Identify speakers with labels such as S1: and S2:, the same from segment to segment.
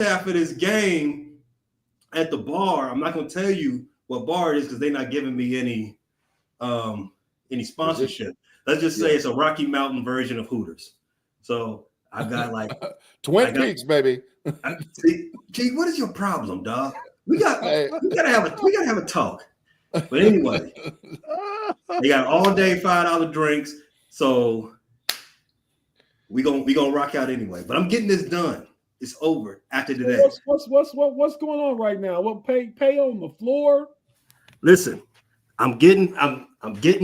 S1: half of this game at the bar. I'm not going to tell you what bar it is because they're not giving me any sponsorship. Let's just say it's a Rocky Mountain version of Hooters. So I got like
S2: Twin Peaks, baby.
S1: Gee, what is your problem, dog? We gotta have a talk. But anyway, they got all day $5 drinks, so we gonna rock out anyway. But I'm getting this done. It's over after today.
S3: What's going on right now? What pay on the floor?
S1: Listen, I'm getting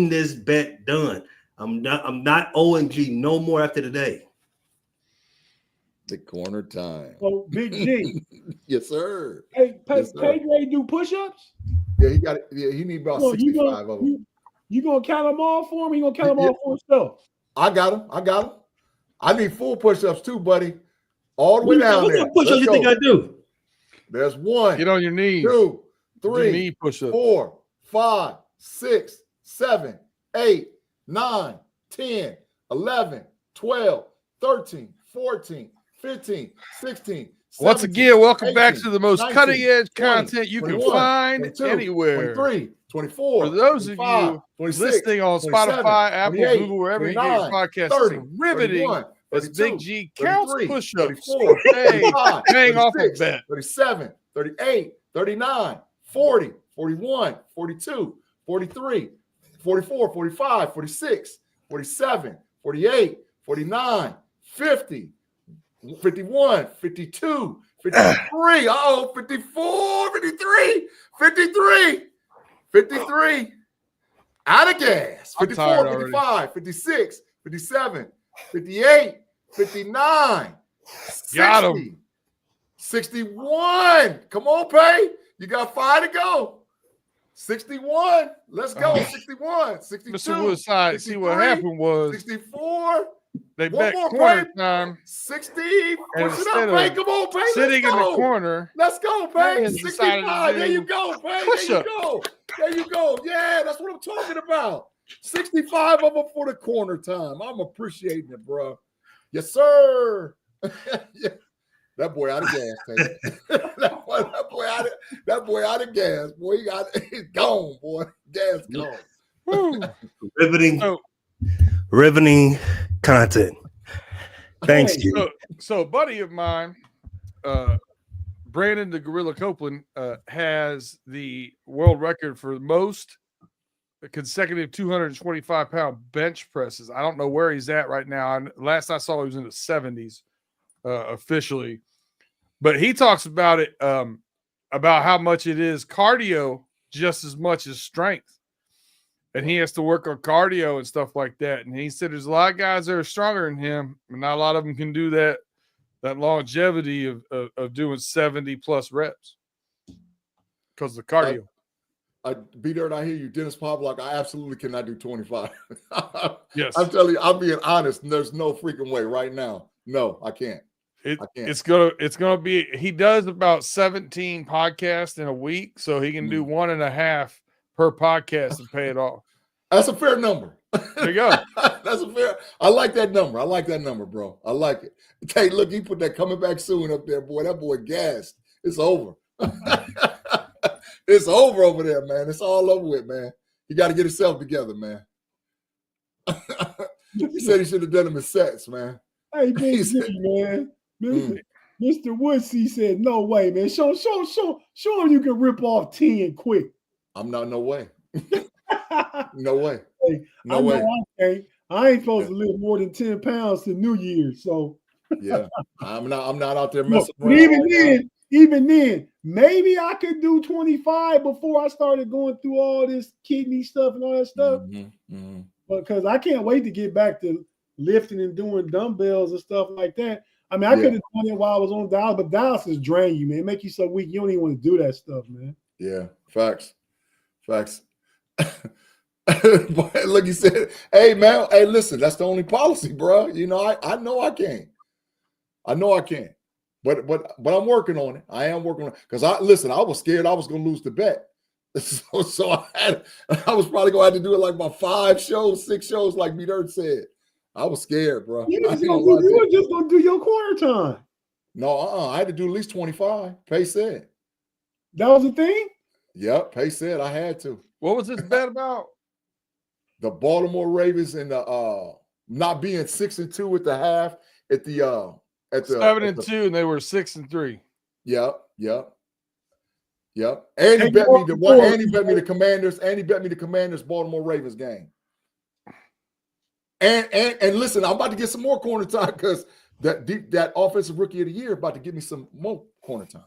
S1: this bet done. I'm not OMG no more after today.
S2: The corner time.
S3: Oh, Big G.
S2: Yes, sir.
S3: Hey, Pay do push-ups?
S2: Yeah, he got it. Yeah, he need about 65 of them.
S3: You gonna count them all for him? You gonna count them all for himself?
S2: I got him. I need full push-ups too, buddy. All the way down
S1: what
S2: there.
S1: What push-ups you think I do?
S2: There's 1.
S4: Get on your knees.
S2: 2, 3,
S4: knee push-ups.
S2: 4, 5, 6, 7, 8, 9, 10, 11, 12, 13, 14, 15, 16.
S4: Once
S2: 17,
S4: again, welcome
S2: 18,
S4: back to the most
S2: 19,
S4: cutting-edge
S2: 20,
S4: content you
S2: 21,
S4: can find
S2: 22,
S4: anywhere.
S2: 23, 24.
S4: For those
S2: 25,
S4: of you
S2: 26,
S4: listening on
S2: 27,
S4: Spotify, Apple,
S2: 28,
S4: Google, wherever
S2: 29,
S4: you get your podcast,
S2: 30,
S4: it's riveting
S2: 31,
S4: as
S2: 32,
S4: Big G counts
S2: 33,
S4: push-ups
S2: 34,
S4: hey,
S2: 35,
S4: paying off a
S2: 36,
S4: bet.
S2: 37, 38, 39, 40, 41, 42, 43, 44, 45, 46, 47, 48, 49, 50, 51, 52, 53, 54, 53, 53, 53. Out of gas. 54, 55, 56, 57, 58, 59,
S4: Got
S2: 60,
S4: him.
S2: 61. Come on, Pay. You got 5 to go. 61. Let's go. 61, 62.
S4: Mr. Woodside, see what happened was
S2: 64.
S4: they
S2: One
S4: bet
S2: more,
S4: corner
S2: Pay.
S4: time.
S2: 60.
S4: And
S2: Push it
S4: instead
S2: up, Pay.
S4: of
S2: Come on, Pay.
S4: sitting
S2: Let's
S4: in the
S2: go.
S4: corner,
S2: Let's go, Pay.
S4: Pay decided to
S2: 65.
S4: do
S2: There you go, Pay.
S4: push
S2: There
S4: up.
S2: you go. There you go. Yeah, that's what I'm talking about. 65 of them for the corner time. I'm appreciating it, bro. Yes, sir. Yeah. That boy out of gas, Tate. that boy out of gas, boy. He's gone, boy. Gas gone.
S4: Woo.
S1: Riveting content. Thanks, you.
S4: So a buddy of mine, Brandon the Gorilla Copeland, has the world record for most consecutive 225-pound bench presses. I don't know where he's at right now. Last I saw, he was in the 70s officially. But he talks about it, about how much it is cardio just as much as strength. And he has to work on cardio and stuff like that. And he said there's a lot of guys that are stronger than him, and not a lot of them can do that longevity of doing 70-plus reps because of the cardio.
S2: Be there and I hear you, Dennis Pavlak. I absolutely cannot do 25.
S4: Yes.
S2: I'm telling you, I'm being honest, and there's no freaking way right now. No, I can't.
S4: It's gonna be. He does about 17 podcasts in a week, so he can do 1.5 per podcast and pay it off.
S2: That's a fair number.
S4: There you go.
S2: That's a fair. I like that number. I like that number, bro. I like it. Hey, look, he put that coming back soon up there, boy. That boy gassed. It's over. It's over there, man. It's all over with, man. He got to get himself together, man. He said he should have done him in sets, man.
S3: Hey, Big G, man. Mr. Woodsy said, no way, man. Show him you can rip off 10 quick.
S2: I'm not, no way. No way.
S3: Hey,
S2: no way.
S3: I ain't supposed to lift more than 10 pounds to New Year's, so.
S2: Yeah, I'm not out there messing around.
S3: Even then, maybe I could do 25 before I started going through all this kidney stuff and all that stuff. Because I can't wait to get back to lifting and doing dumbbells and stuff like that. I mean, I could have done it while I was on dialysis, but dialysis drain you, man. It make you so weak, you don't even want to do that stuff, man.
S2: Yeah, facts. But look, he said, hey, man, hey, listen, that's the only policy, bro. You know, I know I can't. But I'm working on it. I am working on it. Because I was scared I was going to lose the bet. So I was probably going to have to do it like about 5 shows, 6 shows, like B Dirt said. I was scared, bro.
S3: You were just going to do your corner time.
S2: No, I had to do at least 25. Pace said.
S3: That was the thing?
S2: Yep, Pace said I had to.
S4: What was this bet about?
S2: The Baltimore Ravens and the not being 6-2 at the half at the
S4: 7-2, and they were 6-3.
S2: Yep. And he bet me the Commanders, and he bet me the Commanders Baltimore Ravens game. And listen, I'm about to get some more corner time because that offensive rookie of the year about to give me some more corner time.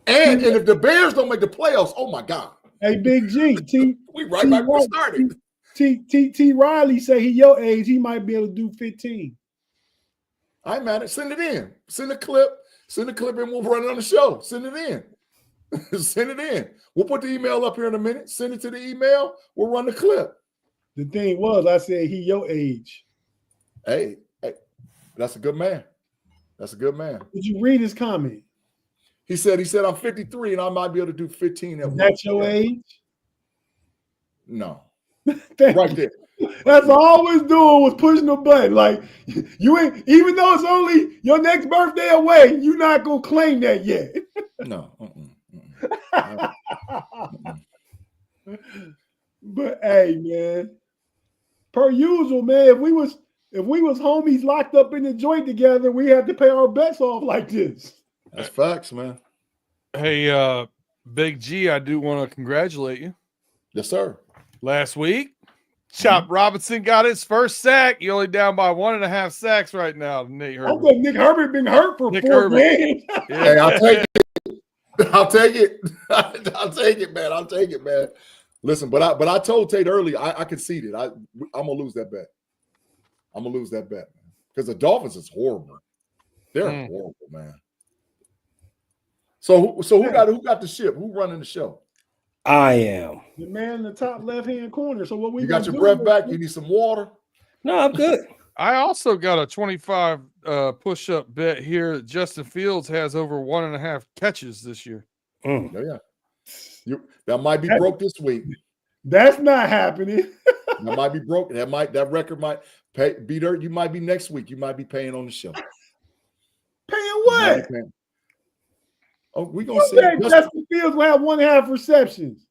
S2: And if the Bears don't make the playoffs, oh my God.
S3: Hey, Big G,
S2: we right back where we started.
S3: T. Riley say he your age, he might be able to do 15.
S2: I ain't mad at it. Send it in. Send a clip and we'll run it on the show. Send it in. Send it in. We'll put the email up here in a minute. Send it to the email. We'll run the clip.
S3: The thing was, I said he your age.
S2: Hey, that's a good man. That's a good man.
S3: Did you read his comment?
S2: He said I'm 53 and I might be able to do 15.
S3: Is that your age?
S2: No. Right there.
S3: That's all I was doing was pushing the button. Like you ain't, even though it's only your next birthday away, you're not gonna claim that yet.
S2: No.
S3: But hey, man, per usual, man, if we was homies locked up in the joint together, we had to pay our bets off like this.
S2: That's facts, man.
S4: Hey, Big G, I do want to congratulate you.
S2: Yes, sir.
S4: Last week, Chop Robinson got his first sack. You're only down by 1.5 sacks right now, Nate Herbert.
S3: I thought Nick Herbert been hurt for 4 games.
S4: Yeah.
S2: Hey, I'll take it. I'll take it, man. Listen, but I told Tate earlier, I conceded. I'm gonna lose that bet. Because the Dolphins is horrible. They're horrible, man. So who got the ship? Who running the show?
S1: I am.
S3: The man in the top left-hand corner. So what we
S2: You got your breath back? You need some water?
S1: No, I'm good.
S4: I also got a 25 push-up bet here. Justin Fields has over 1.5 catches this year.
S2: Yeah. That might be broke this week.
S3: That's not happening.
S2: That might be broken. That record might be dirt. You might be next week. You might be paying on the show.
S3: Paying what?
S2: Oh, we're gonna see.
S3: Justin Fields will have 1.5 receptions.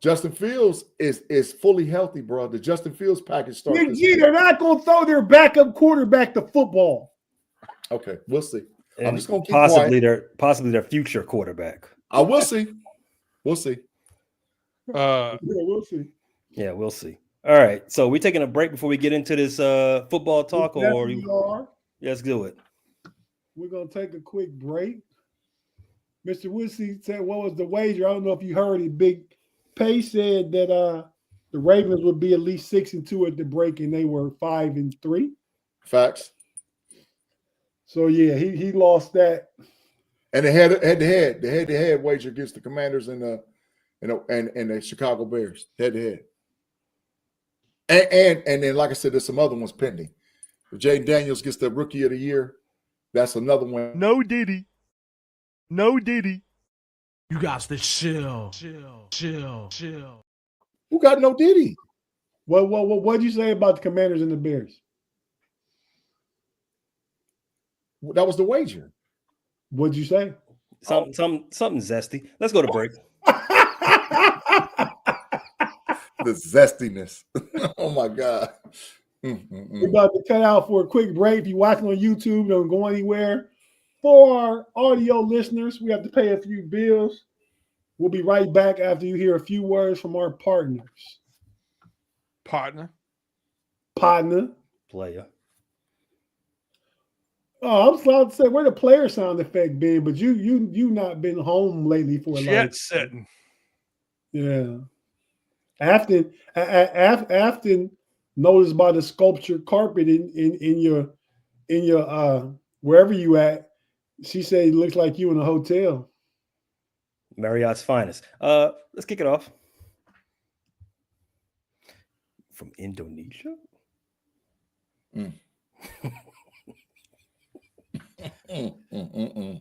S2: Justin Fields is fully healthy, bro. The Justin Fields package starts.
S3: They're not gonna throw their backup quarterback the football.
S2: Okay, we'll see.
S1: And
S2: I'm just gonna keep
S1: possibly their future quarterback.
S2: I will see. We'll see.
S3: Yeah, we'll see.
S1: Yeah, we'll see. All right. So we taking a break before we get into this football talk, or
S3: we are.
S1: Let's do it.
S3: We're gonna take a quick break. Mr. Woodsey said, "What was the wager?" I don't know if you heard it. Big Pay said that the Ravens would be at least 6-2 at the break, and they were 5-3.
S2: Facts.
S3: So yeah, he lost that.
S2: And the head-to-head wager against the Commanders and the Chicago Bears, head-to-head. And then, like I said, there's some other ones pending. If Jaden Daniels gets the Rookie of the Year, that's another one.
S5: No Diddy. You got to chill.
S2: Who got no Diddy?
S3: What did you say about the Commanders and the Bears?
S2: That was the wager.
S3: What'd you say?
S1: Something zesty. Let's go to break.
S2: The zestiness. Oh my God.
S3: We're about to cut out for a quick break. If you're watching on YouTube, don't go anywhere. For our audio listeners, we have to pay a few bills. We'll be right back after you hear a few words from our partners.
S4: Partner.
S1: Player.
S3: Oh, I'm about to say where the player sound effect been, but you not been home lately for a lot.
S4: Jet setting.
S3: Yeah. Afton noticed by the sculptured carpet in your wherever you at. She said it looks like you in a hotel.
S1: Marriott's finest. Let's kick it off. From Indonesia?
S3: And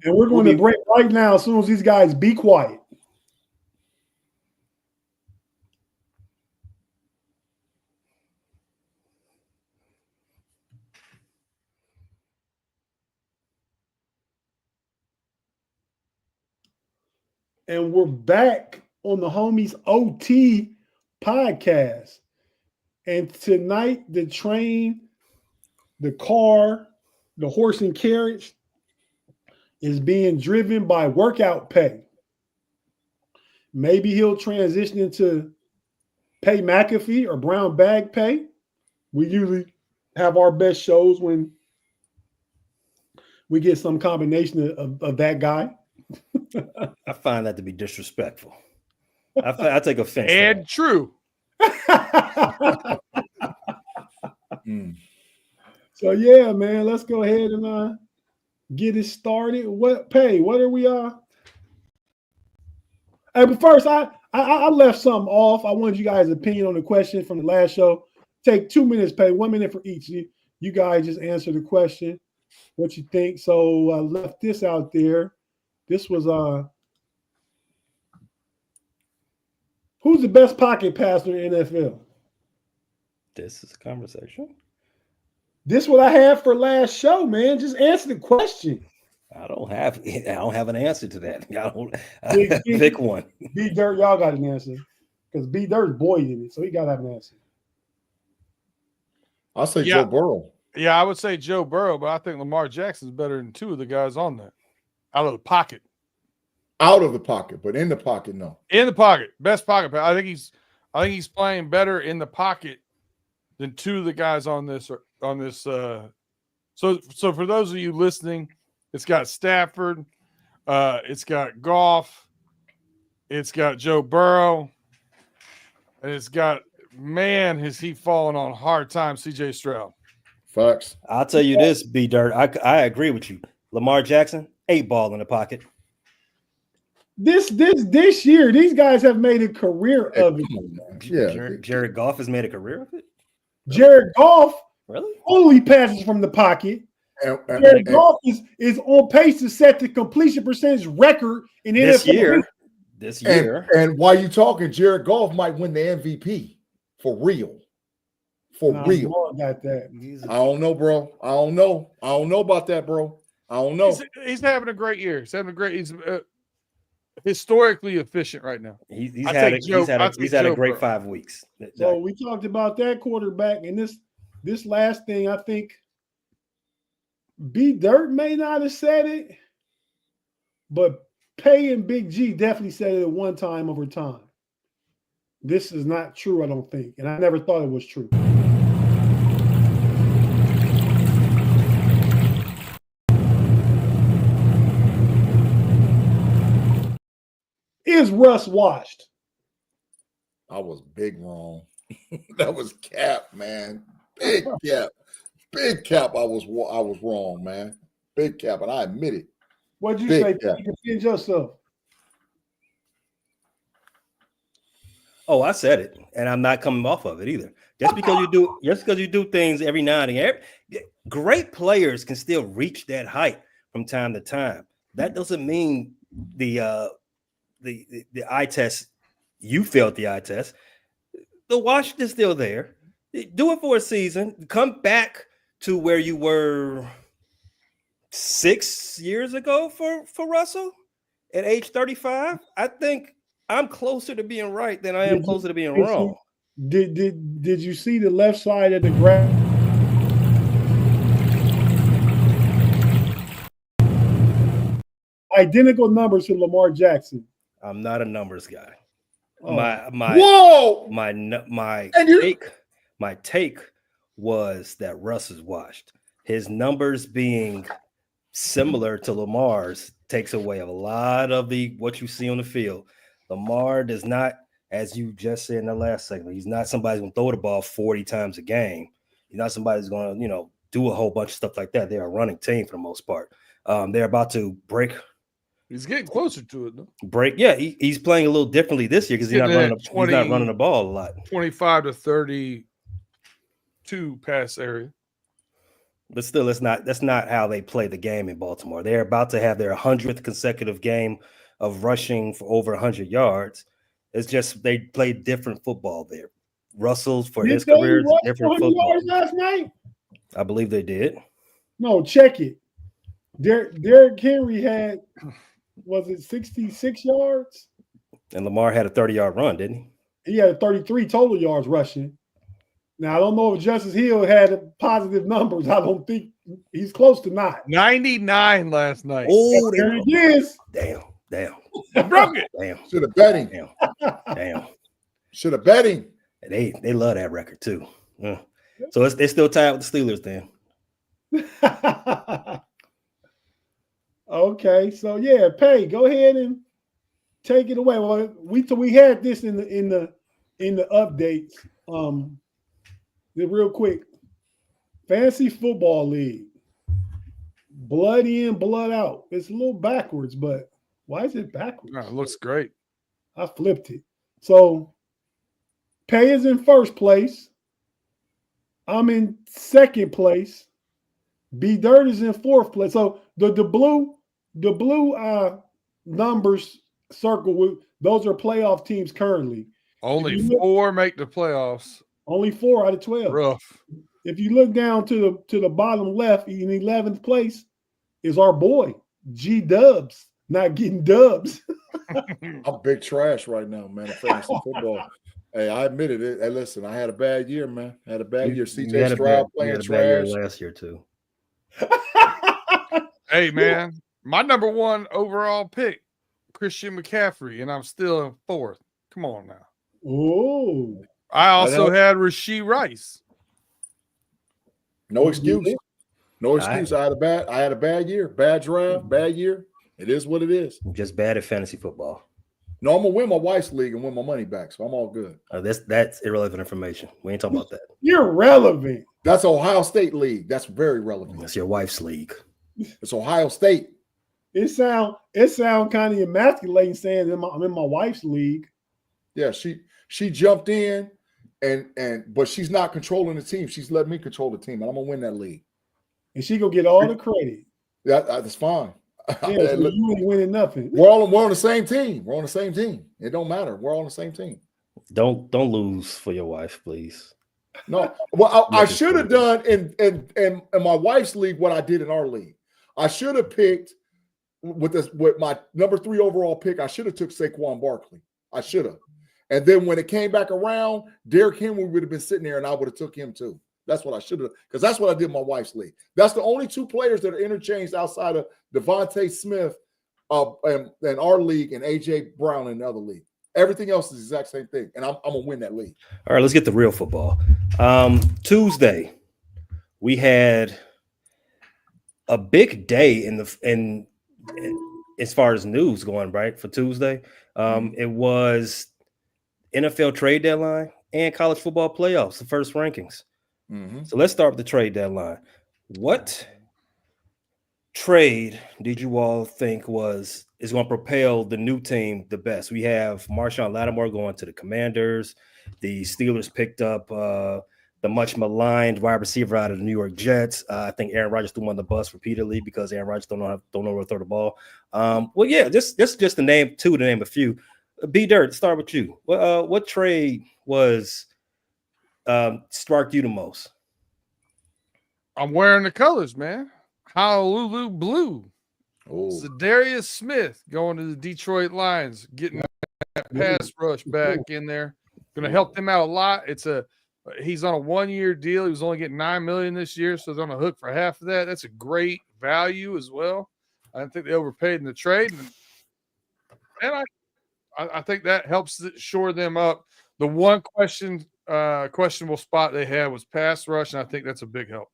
S3: we're going to break right now as soon as these guys be quiet. and we're back on the Homies OT podcast. And tonight, the train, the car, the horse and carriage is being driven by workout pay. Maybe he'll transition into Pay McAfee or brown bag pay. We usually have our best shows when we get some combination of that guy.
S1: I find that to be disrespectful. I take offense.
S4: And true.
S3: So yeah, man, let's go ahead and get it started. What are we Hey, but first, I left something off. I wanted you guys' opinion on the question from the last show. Take 2 minutes, Pay 1 minute for each. You guys just answer the question, what you think. So I left this out there. This was who's the best pocket passer in the NFL?
S1: This is a conversation.
S3: This is what I had for last show, man. Just answer the question.
S1: I don't have an answer to that. Pick one.
S3: B Dirt, y'all got an answer. Because B Dirt's boy in it, so he gotta have an answer.
S2: I'll say Joe Burrow.
S4: Yeah, I would say Joe Burrow, but I think Lamar Jackson's better than two of the guys on there. Out of the pocket.
S2: Out of the pocket, but in the pocket, no.
S4: In the pocket. Best pocket. I think he's playing better in the pocket than two of the guys on this. So for those of you listening, it's got Stafford, it's got Goff, it's got Joe Burrow, and it's got, man, has he fallen on hard times, CJ Stroud.
S2: Facts.
S1: I'll tell you this, B Dirt. I agree with you. Lamar Jackson, 8 ball in the pocket.
S3: This year, these guys have made a career of it.
S2: Yeah.
S1: Jared Goff has made a career of it.
S3: Jared Goff
S1: Really?
S3: only passes from the pocket. Jared Goff is on pace to set the completion percentage record in NFL.
S1: This year.
S2: And while you talking, Jared Goff might win the MVP for real. Real.
S3: Got that.
S2: I don't know, bro. I don't know about that, bro. I don't know.
S4: He's having a great year. He's historically efficient right now.
S1: He's had a great 5 weeks.
S3: So we talked about that quarterback, and this last thing, I think B Dirt may not have said it, but Pay and Big G definitely said it at one time over time. This is not true, I don't think, and I never thought it was true. Is Russ washed?
S2: I was big wrong. That was cap, man. Big cap. Big cap. I was wrong, man. Big cap, and I admit it.
S3: What'd you
S2: Big
S3: say?
S2: cap.
S3: You defend yourself.
S1: Oh, I said it, and I'm not coming off of it either. Just because you do things every now and again, great players can still reach that height from time to time. That doesn't mean the eye test. You failed the eye test. The wash is still there. Do it for a season. Come back to where you were 6 years ago for Russell at age 35. I think I'm closer to being right than I am closer to being wrong.
S3: Did you see the left side of the graph? Identical numbers to Lamar Jackson.
S1: I'm not a numbers guy.
S3: Oh.
S1: My take was that Russ is washed. His numbers being similar to Lamar's takes away a lot of what you see on the field. Lamar does not, as you just said in the last segment, he's not somebody who's going to throw the ball 40 times a game. He's not somebody who's going to, do a whole bunch of stuff like that. They're a running team for the most part. They're about to break.
S4: He's getting closer to it, though.
S1: He's playing a little differently this year because he's not running the ball a lot.
S4: 25 to 32 pass area.
S1: But still, that's not how they play the game in Baltimore. They're about to have their 100th consecutive game of rushing for over 100 yards. It's just they play different football there. Russell's for his career is different football.
S3: Last night?
S1: I believe they did.
S3: No, check it. Derrick Henry had was it 66 yards?
S1: And Lamar had a 30-yard run, didn't he?
S3: He had 33 total yards rushing. Now, I don't know if Justice Hill had positive numbers. I don't think he's close to not.
S4: 99 last night.
S1: Oh,
S3: there it is.
S1: Damn.
S4: I broke it.
S1: Damn.
S2: Should have bet him.
S1: Damn.
S2: Should have bet him.
S1: They love that record too. Yeah. So they're still tied with the Steelers then.
S3: Okay, so yeah, Pay, go ahead and take it away. Well, we had this in the updates. Real quick, Fantasy Football League, blood in, blood out. It's a little backwards, but why is it backwards?
S4: Oh, it looks great.
S3: I flipped it. So Pay is in first place. I'm in second place. B Dirt is in fourth place. So the blue numbers circle with those are playoff teams currently.
S4: Only 4 make the playoffs.
S3: Only 4 out of 12.
S4: Rough.
S3: If you look down to the bottom left, in 11th place is our boy G Dubs, not getting dubs.
S2: I'm big trash right now, man. In fantasy football. Hey, I admitted it. Hey, listen, I had a bad year, man. I had a bad year. CJ Stroud playing trash
S1: last year too.
S4: Hey, man, my number 1 overall pick, Christian McCaffrey, and I'm still in 4th. Come on now.
S3: Oh.
S4: I also had Rashee Rice.
S2: No excuse. No excuse. I had a bad year. Bad draft, bad year. It is what it is.
S1: I'm just bad at fantasy football.
S2: No, I'm gonna win my wife's league and win my money back, so I'm all good.
S1: That's irrelevant information. We ain't talking about that.
S3: You're relevant.
S2: That's Ohio State league. That's very relevant.
S1: That's your wife's league.
S2: It's Ohio State.
S3: It sound kind of emasculating saying I'm in my wife's league.
S2: Yeah, she jumped in but she's not controlling the team. She's letting me control the team, and I'm gonna win that league.
S3: And she gonna get all the credit.
S2: That's fine.
S3: Yeah, so you ain't winning nothing.
S2: We're on the same team. We're on the same team. It don't matter. We're all on the same team.
S1: Don't lose for your wife, please.
S2: No. Well, I should have done in my wife's league what I did in our league. I should have picked with my number 3 overall pick. I should have took Saquon Barkley. I should have. And then when it came back around, Derrick Henry would have been sitting there, and I would have took him too. That's what I should have, because that's what I did in my wife's league. That's the only 2 players that are interchanged outside of Devontae Smith and our league and AJ Brown in the other league. Everything else is the exact same thing, and I'm gonna win that league.
S1: All right, let's get to real football. Tuesday, we had a big day in as far as news going, right, for Tuesday. It was NFL trade deadline and college football playoffs, the first rankings.
S2: Mm-hmm.
S1: So let's start with the trade deadline. What trade did you all think is going to propel the new team the best? We have Marshawn Lattimore going to the Commanders. The Steelers picked up the much maligned wide receiver out of the New York Jets. I think Aaron Rodgers threw him on the bus repeatedly because Aaron Rodgers don't know where to throw the ball. Well, yeah, just to name a few. B Dirt, start with you. What trade was sparked you the most?
S4: I'm wearing the colors, man. Honolulu Blue.
S2: Oh.
S4: Zadarius Smith going to the Detroit Lions, getting that pass rush back in there. Going to help them out a lot. He's on a 1-year deal. He was only getting $9 million this year, so they're on the hook for half of that. That's a great value as well. I don't think they overpaid in the trade, and I think that helps shore them up. The one questionable spot they had was pass rush, and I think that's a big help.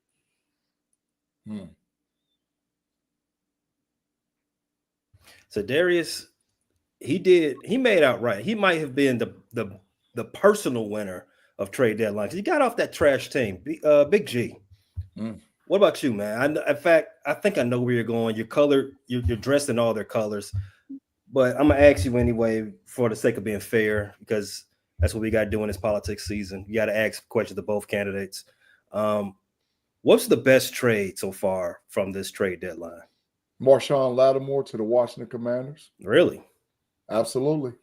S1: So Darius, he made out right. He might have been the personal winner of trade deadline because he got off that trash team. Big G. What about you, man? In fact, I think I know where you're going. You're dressed in all their colors, but I'm gonna ask you anyway for the sake of being fair because that's what we got to do in this politics season. You got to ask questions to both candidates. What's the best trade so far from this trade deadline?
S2: Marshawn Lattimore to the Washington Commanders.
S1: Really?
S2: Absolutely.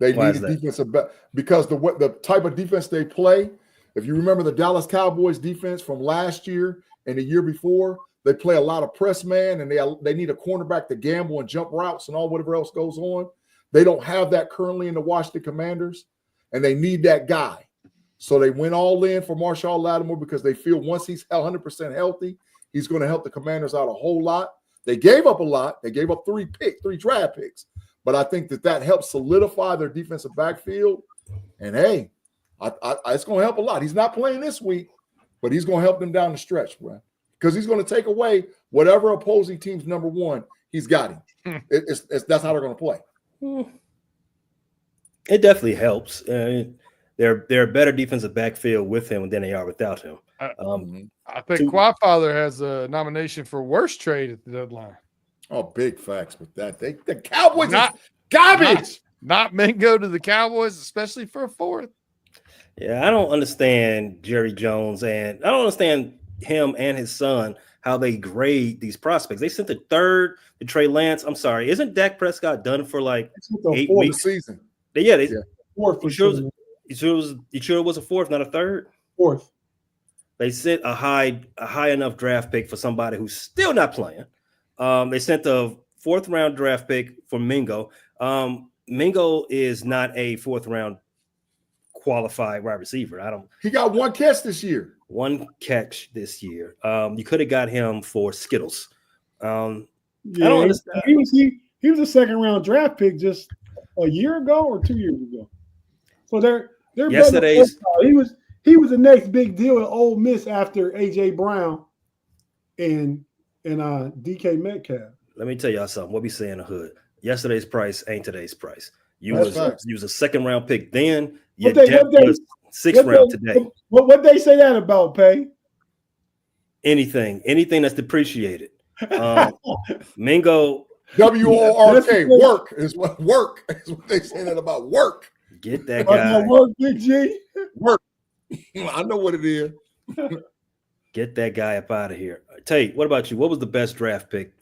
S2: They need a defensive back because the type of defense they play. If you remember the Dallas Cowboys defense from last year and the year before, They play a lot of press man, and they need a cornerback to gamble and jump routes and all whatever else goes on. They don't have that currently in the Washington Commanders, and they need that guy. So they went all in for Marshall Lattimore because they feel once he's 100% healthy, he's going to help the Commanders out a whole lot. They gave up a lot. They gave up 3 draft picks. But I think that helps solidify their defensive backfield. And, hey, it's going to help a lot. He's not playing this week, but he's going to help them down the stretch, bro. Because he's going to take away whatever opposing team's number one, he's got him. That's how they're going to play.
S1: It definitely helps. They're a better defensive backfield with him than they are without him.
S4: I think Quadfather has a nomination for worst trade at the deadline.
S2: Oh, big facts with that. The Cowboys
S4: not
S2: garbage.
S4: Not Mingo to the Cowboys, especially for a 4th.
S1: Yeah, I don't understand Jerry Jones, and I don't understand him and his son, how they grade these prospects. They sent the 3rd to Trey Lance. I'm sorry. Isn't Dak Prescott done for like 8 weeks?
S2: Season.
S1: Yeah.
S3: 4th.
S1: You sure it was a 4th, not a 3rd?
S3: 4th. They
S1: sent a high enough draft pick for somebody who's still not playing. They sent the 4th round draft pick for Mingo. Mingo is not a 4th round qualified wide receiver.
S2: He got 1 catch this year.
S1: 1 catch this year. You could have got him for Skittles. I don't understand.
S3: He was a 2nd round draft pick just a year ago or 2 years ago. So they're
S1: yesterday's.
S3: He was the next big deal at Ole Miss after AJ Brown and DK Metcalf.
S1: Let me tell y'all something. What we say in the hood. Yesterday's price ain't today's price. You was a 2nd round pick then. Your depth was 6th round today.
S3: What they say that about, Pay?
S1: Anything that's depreciated. Mingo.
S2: WORK. Work is what they say that about work.
S1: Get that guy.
S3: Work, Big G.
S2: Work. I know what it is.
S1: Get that guy up out of here. Tate, what about you? What was the best draft pick?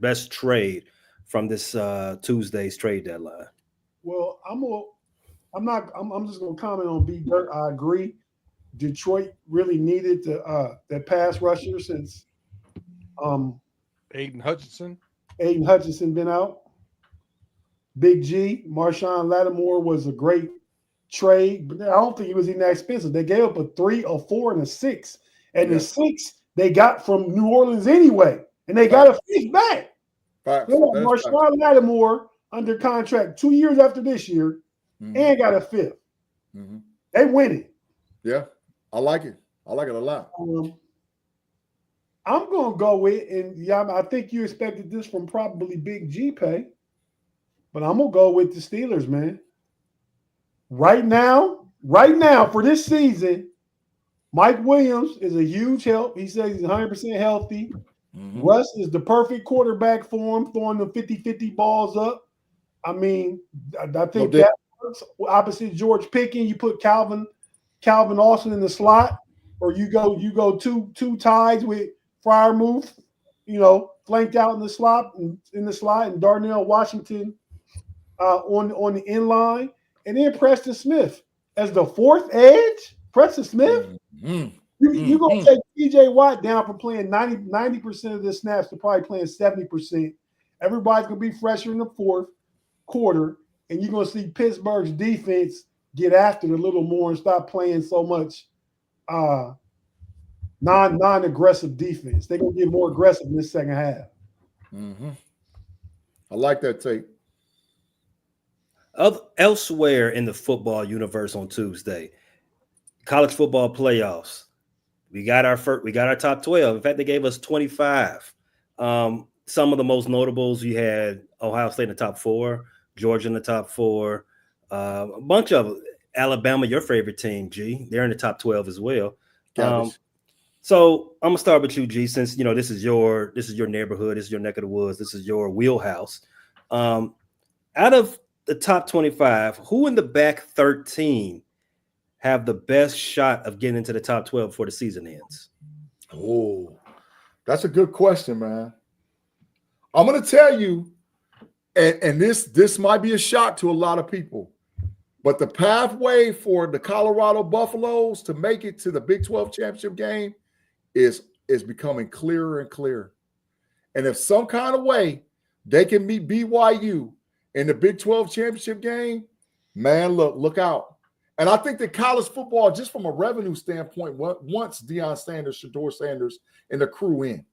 S1: Best trade from this Tuesday's trade deadline?
S3: Well, I'm just gonna comment on B Dirt. I agree. Detroit really needed that pass rusher since
S4: Aiden Hutchinson
S3: been out. Big G, Marshawn Lattimore was a great trade, but I don't think he was even that expensive. They gave up a 3, a 4, and a 6. And the 6 they got from New Orleans anyway. And they got a 5th back. Marshawn Lattimore under contract 2 years after this year and got a 5th. They winning.
S2: Yeah, I like it. I like it a lot.
S3: I'm going to go with, and I think you expected this from probably Big G Pay, but I'm going to go with the Steelers, man. Right now, for this season, Mike Williams is a huge help. He says he's 100% healthy. Russ is the perfect quarterback for him, throwing the 50-50 balls up. I mean, I think that works. Opposite George Pickens, you put Calvin Austin in the slot, or you go two ties with Freiermuth, flanked out in the slot, and Darnell Washington on the in line. And then Preston Smith as the 4th edge. Preston Smith, you're going to take TJ Watt down from playing 90% of the snaps to probably playing 70%. Everybody's going to be fresher in the 4th quarter, and you're going to see Pittsburgh's defense get after it a little more and stop playing so much non-aggressive defense. They're going to get more aggressive in this second half.
S2: I like that take.
S1: Elsewhere in the football universe on Tuesday, college football playoffs. We got our top 12. In fact, they gave us 25. Some of the most notables, you had Ohio State in the top 4, Georgia in the top 4, a bunch of Alabama, your favorite team, G. They're in the top 12 as well. So I'm gonna start with you, G, since this is your neighborhood, this is your neck of the woods, this is your wheelhouse. Out of the top 25, who in the back 13 have the best shot of getting into the top 12 before the season ends?
S2: Oh, that's a good question, man. I'm going to tell you, and this might be a shock to a lot of people, but the pathway for the Colorado Buffaloes to make it to the Big 12 championship game is is becoming clearer and clearer. And if some kind of way they can meet BYU in the Big 12 championship game, man, look out. And I think that college football, just from a revenue standpoint, wants Deion Sanders, Shedeur Sanders, and the crew in.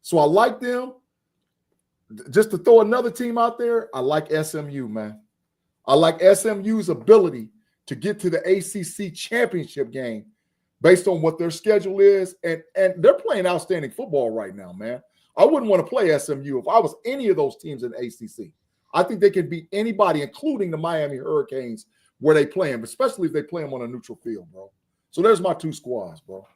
S2: So I like them. Just to throw another team out there, I like SMU, man. I like SMU's ability to get to the ACC championship game based on what their schedule is. And they're playing outstanding football right now, man. I wouldn't want to play SMU if I was any of those teams in the ACC. I think they can beat anybody, including the Miami Hurricanes, where they play them, especially if they play them on a neutral field, bro. So there's my two squads, bro.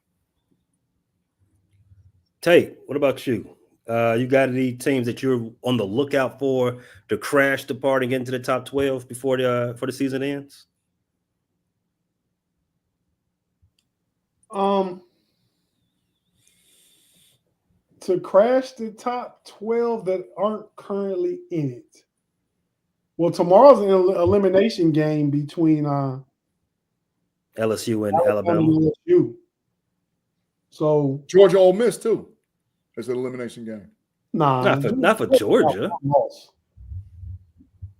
S1: Tate, what about you? You got any teams that you're on the lookout for to crash the party and get into the top 12 before the season ends?
S3: To crash the top 12 that aren't currently in it. Well, tomorrow's an elimination game between
S1: LSU and Alabama.
S3: And LSU. So
S2: Georgia Ole Miss too. It's an elimination game.
S3: Nah,
S1: not for Georgia.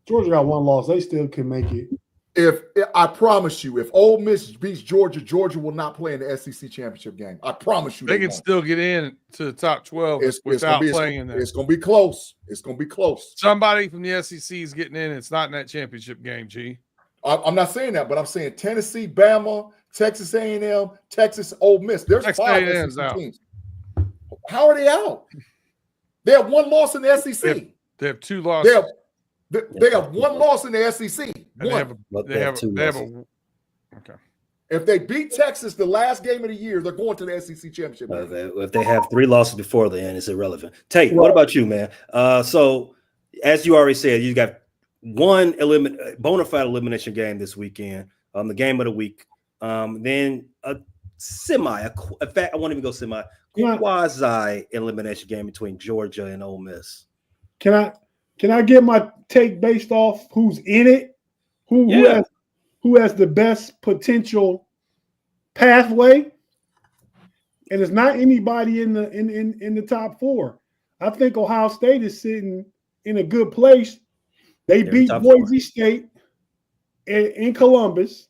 S3: Georgia got one loss. They still can make it.
S2: If I promise you, if Ole Miss beats Georgia, Georgia will not play in the SEC championship game. I promise you,
S4: they can still get in to the top 12 without playing in there.
S2: It's going to be close. It's going to be close.
S4: Somebody from the SEC is getting in. It's not in that championship game, G.
S2: I'm not saying that, but I'm saying Tennessee, Bama, Texas A&M, Texas, Ole Miss. There's
S4: Texas
S2: 5
S4: A&M's
S2: SEC
S4: out.
S2: teams. How are they out? They have one loss in the SEC.
S4: They have 2 losses.
S2: They have one loss in the SEC.
S4: They have okay.
S2: If they beat Texas the last game of the year, they're going to the SEC championship.
S1: If they have 3 losses before the end, it's irrelevant. Tate, what about you, man? So as you already said, you got one bona fide elimination game this weekend, the game of the week. Then a in fact, I won't even go quasi elimination game between Georgia and Ole Miss.
S3: Can I get my take based off who's in it? Who has the best potential pathway? And it's not anybody in the top 4. I think Ohio State is sitting in a good place. They beat Boise State in Columbus.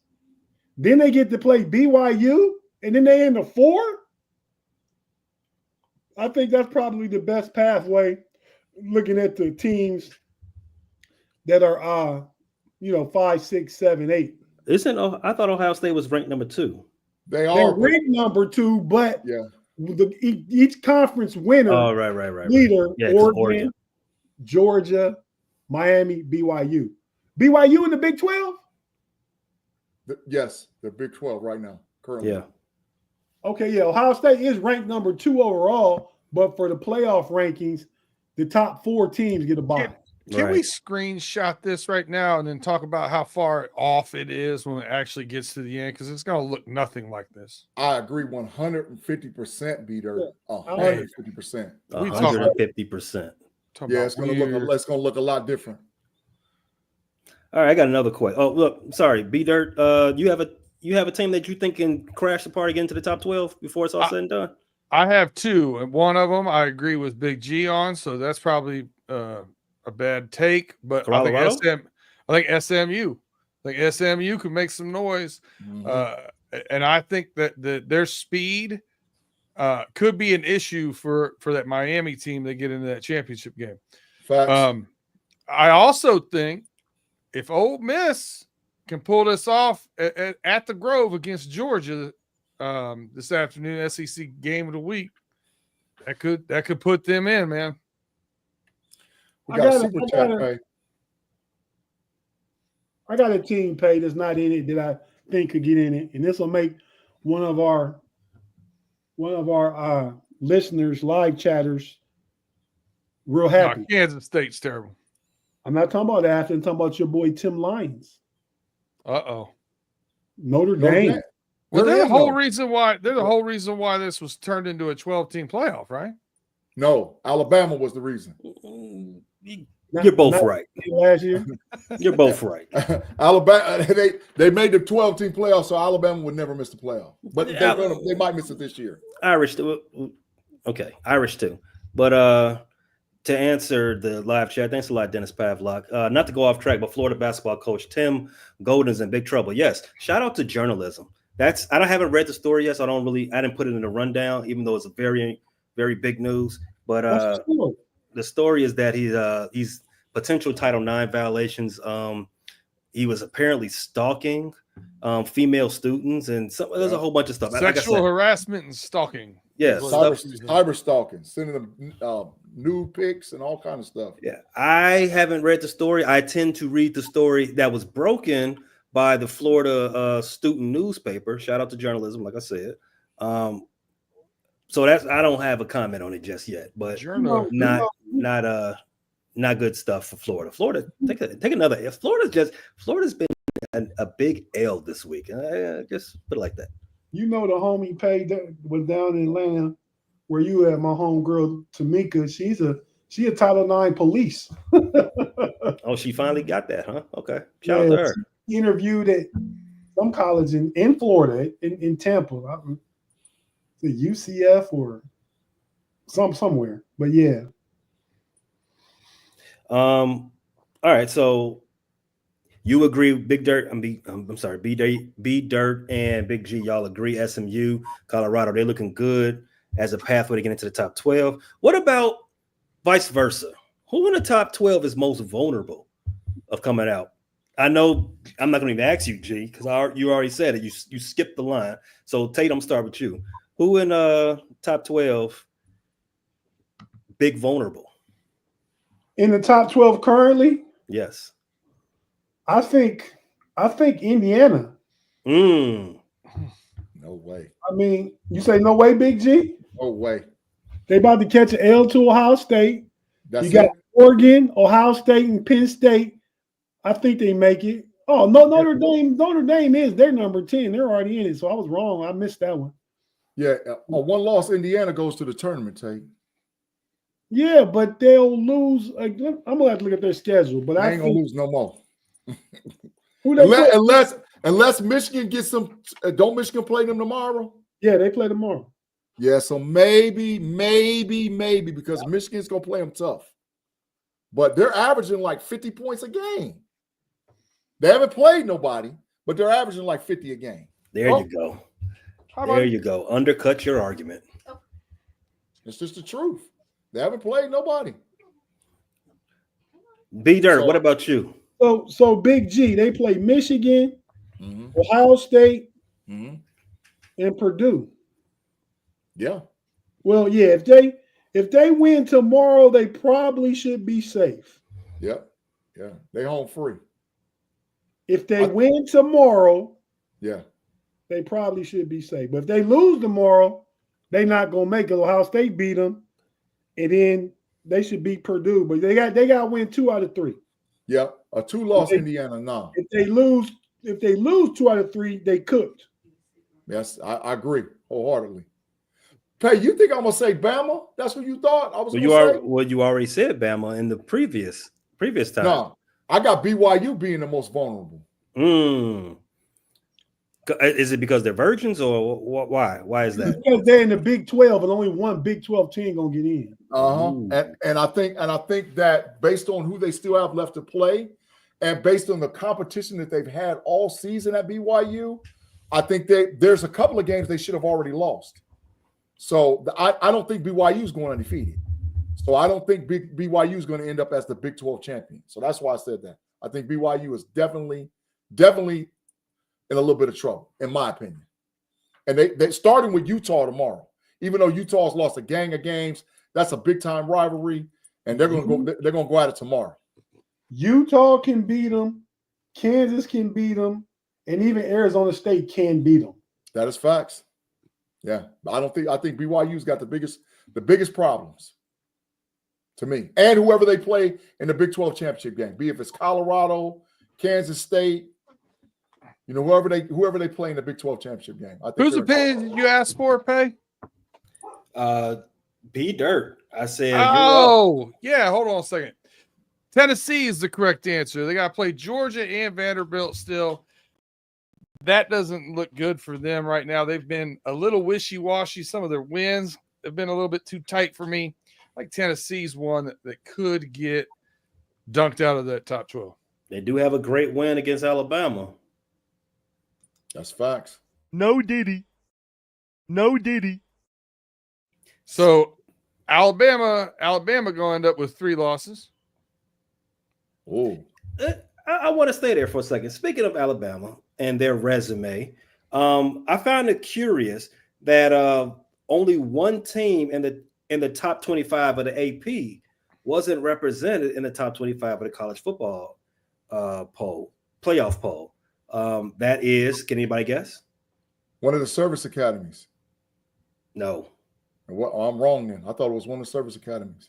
S3: Then they get to play BYU, and then they end up 4. I think that's probably the best pathway. Looking at the teams that are 5, 6, 7, 8.
S1: I thought Ohio State was ranked number 2.
S3: They're ranked number 2, but each conference winner, leader, Oregon, Georgia, Miami, BYU. BYU in the Big 12?
S2: Yes, they're Big 12 right now, currently.
S1: Yeah.
S3: Okay, yeah. Ohio State is ranked number 2 overall, but for the playoff rankings, the top 4 teams get a bye.
S4: Can we screenshot this right now and then talk about how far off it is when it actually gets to the end? Because it's going to look nothing like this.
S2: I agree 150%, Beater. 150%.
S1: 150%.
S2: Yeah, it's going to look a lot different.
S1: All right, I got another question. Oh, look, sorry, B-Dirt. You have a team that you think can crash the party, get into the top 12 before it's all said and done?
S4: I have 2, and one of them I agree with Big G on, so that's probably a bad take. But I think SMU could make some noise, and I think that their speed could be an issue for that Miami team that get into that championship game.
S2: Facts.
S4: I also think if Ole Miss can pull this off at the Grove against Georgia this afternoon, SEC game of the week, that could put them in, man.
S2: We got a super chat, Pay.
S3: I got a team, Pay, that's not in it that I think could get in it, and this will make one of our listeners, live chatters, real happy.
S4: No, Kansas State's terrible.
S3: I'm not talking about that. I'm talking about your boy Tim Lyons. Notre Dame.
S4: Well, they're the whole reason why this was turned into a 12-team playoff, right?
S2: No, Alabama was the reason.
S1: You're both right.
S3: Last year,
S1: you're both right.
S2: Alabama, they made the 12-team playoff, so Alabama would never miss the playoff. But they might miss it this year.
S1: Irish, Okay, Irish too. But to answer the live chat, thanks a lot, Dennis Pavlock. Not to go off track, but Florida basketball coach Tim Golden's in big trouble. Yes, shout out to journalism. I haven't read the story yet, so I didn't put it in the rundown, even though it's a very, very big news. But the story is that he's potential Title IX violations. He was apparently stalking female students, and there's a whole bunch of stuff.
S4: Sexual harassment and stalking.
S1: Yeah,
S2: cyber stalking, sending them nude pics and all kind of stuff.
S1: Yeah, I haven't read the story. I tend to read the story that was broken by the Florida student newspaper. Shout out to journalism, like I said. So I don't have a comment on it just yet, but not good stuff for Florida. Florida, take another. Florida's been a big L this week. Just put it like that.
S3: You know, the homie Pay was down in Atlanta where you at, my homegirl Tamika. She a Title IX police.
S1: Oh, she finally got that, huh? Okay. Shout out to her.
S3: She interviewed at some college in Florida, in Tampa. The UCF or somewhere. But yeah.
S1: All right, so you agree, Big Dirt? I'm sorry, B Dirt and Big G. Y'all agree? SMU, Colorado, they're looking good as a pathway to get into the top 12. What about vice versa? Who in the top 12 is most vulnerable of coming out? I know I'm not going to even ask you, G, because you already said it. You skipped the line. So Tate, I'm start with you. Who in top 12 big vulnerable?
S3: In the top 12 currently?
S1: Yes.
S3: I think Indiana.
S2: No way.
S3: I mean, you say no way, Big G?
S2: No way. They
S3: about to catch an L to Ohio State. You got Oregon, Ohio State, and Penn State. I think they make it. Oh, no, Notre Dame is their number 10. They're already in it. So I was wrong. I missed that one.
S2: Yeah. One loss, Indiana goes to the tournament, Tate.
S3: Yeah, but they'll lose. I'm gonna have to look at their schedule, but
S2: I ain't gonna lose no more.
S3: unless
S2: Michigan gets some. Don't Michigan play them tomorrow?
S3: Yeah, they play tomorrow.
S2: Yeah, so maybe because Michigan's gonna play them tough, but they're averaging like 50 points a game. They haven't played nobody, but they're averaging like 50 a game.
S1: There you go. There you go. Undercut your argument.
S2: It's just the truth. They haven't played nobody.
S1: B Dirt, what about you?
S3: So Big G, they play Michigan, Ohio State, and Purdue.
S2: Yeah.
S3: Well, yeah, if they win tomorrow, they probably should be safe.
S2: Yep. Yeah. They home free.
S3: If they win tomorrow,
S2: yeah,
S3: they probably should be safe. But if they lose tomorrow, they're not gonna make it. Ohio State beat them. And then they should beat Purdue, but they got to win 2 out of 3.
S2: Yep, a 2-loss Indiana now.
S3: If they lose 2 out of 3, they cooked.
S2: Yes, I agree wholeheartedly. Pay, you think I'm gonna say Bama? That's what you thought I was gonna say?
S1: Well, you already said Bama in the previous time.
S2: No, I got BYU being the most vulnerable.
S1: Is it because they're virgins or why? Why is that?
S3: Because they're in the Big 12 and only one Big 12 team gonna get in.
S2: And I think that based on who they still have left to play, and based on the competition that they've had all season at BYU, I think there's a couple of games they should have already lost. So I don't think BYU is going undefeated. So I don't think BYU is going to end up as the Big 12 champion. So that's why I said that. I think BYU is definitely in a little bit of trouble, in my opinion. And they starting with Utah tomorrow. Even though Utah's lost a gang of games, that's a big time rivalry, and they're going to go at it tomorrow.
S3: Utah can beat them, Kansas can beat them, and even Arizona State can beat them.
S2: That is facts. Yeah, I think BYU's got the biggest problems to me, and whoever they play in the Big 12 championship game, be if it's Colorado, Kansas State. You know, whoever they play in the Big 12 championship game. I think
S4: whose opinion did you ask for, Pay?
S1: B Dirt. I said.
S4: Yeah. Hold on a second. Tennessee is the correct answer. They got to play Georgia and Vanderbilt still. That doesn't look good for them right now. They've been a little wishy-washy. Some of their wins have been a little bit too tight for me. Like Tennessee's one that could get dunked out of that top 12.
S1: They do have a great win against Alabama.
S2: That's facts.
S5: No Diddy. No Diddy.
S4: So Alabama going to end up with 3 losses.
S2: Oh,
S1: I want to stay there for a second. Speaking of Alabama and their resume, I found it curious that only one team in the top 25 of the AP wasn't represented in the top 25 of the college football playoff poll. That is, can anybody guess?
S2: one of the service academies.
S1: No.
S2: I'm wrong then. I thought it was one of the service academies.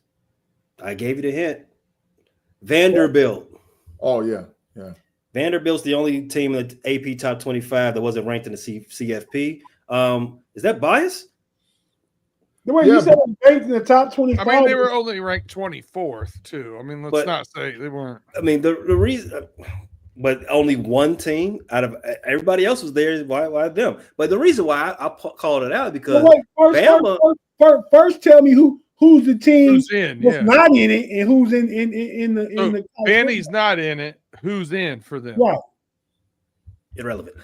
S1: I gave you the hint. Vanderbilt.
S2: Oh, yeah.
S1: Vanderbilt's the only team in the AP top 25 that wasn't ranked in the CFP. Is that bias?
S3: The way you said it, ranked in the top 25.
S4: I mean, they were only ranked 24th too. I mean, let's not say they weren't.
S1: I mean, the reason, but only one team out of everybody else was there. Why them? But the reason why I called it out because
S3: first tell me who's the team
S4: who's in,
S3: that's not in it and who's in the
S4: Vandy's not in it. Who's in for them?
S3: Right.
S1: Irrelevant.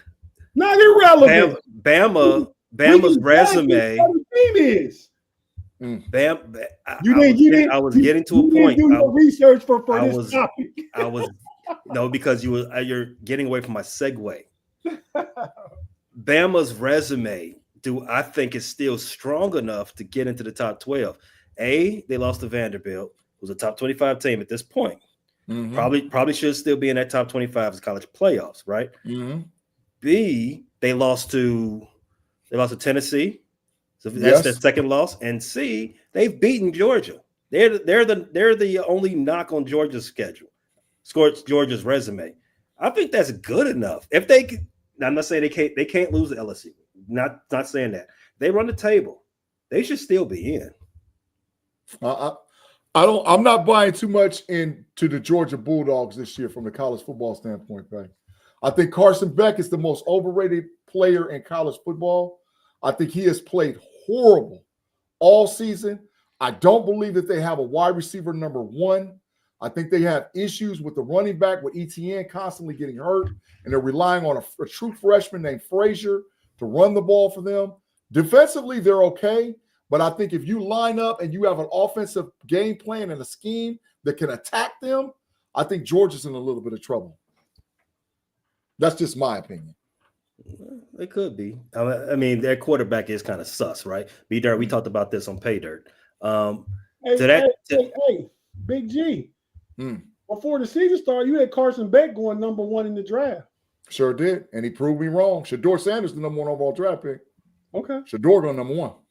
S3: Not irrelevant.
S1: Bama's resume.
S3: Team is.
S1: I was getting to a point.
S3: You didn't do your research for this topic.
S1: Because you're getting away from my segue. Bama's resume, I think is still strong enough to get into the top 12. They lost to Vanderbilt, who's a top 25 team at this point.
S2: Mm-hmm.
S1: Probably should still be in that top 25 as college playoffs, right?
S2: Mm-hmm.
S1: B, they lost to Tennessee. So that's their second loss. And C, they've beaten Georgia. They're the only knock on Georgia's schedule. Georgia's resume. I think that's good enough. If they could, I'm not saying they can't lose to LSU. Not saying that. They run the table. They should still be in.
S2: I'm not buying too much into the Georgia Bulldogs this year from the college football standpoint, right? I think Carson Beck is the most overrated player in college football. I think he has played horrible all season. I don't believe that they have a wide receiver number 1. I think they have issues with the running back with ETN constantly getting hurt, and they're relying on a true freshman named Frazier to run the ball for them. Defensively, they're okay, but I think if you line up and you have an offensive game plan and a scheme that can attack them, I think Georgia's in a little bit of trouble. That's just my opinion.
S1: It could be. I mean, their quarterback is kind of sus, right? B-Dirt, we talked about this on Pay Dirt.
S3: Hey, Big G. Before the season started, you had Carson Beck going number 1 in the draft.
S2: Sure did, and he proved me wrong. Shador Sanders, the number 1 overall draft pick.
S3: Okay.
S2: Shador going number 1.
S1: All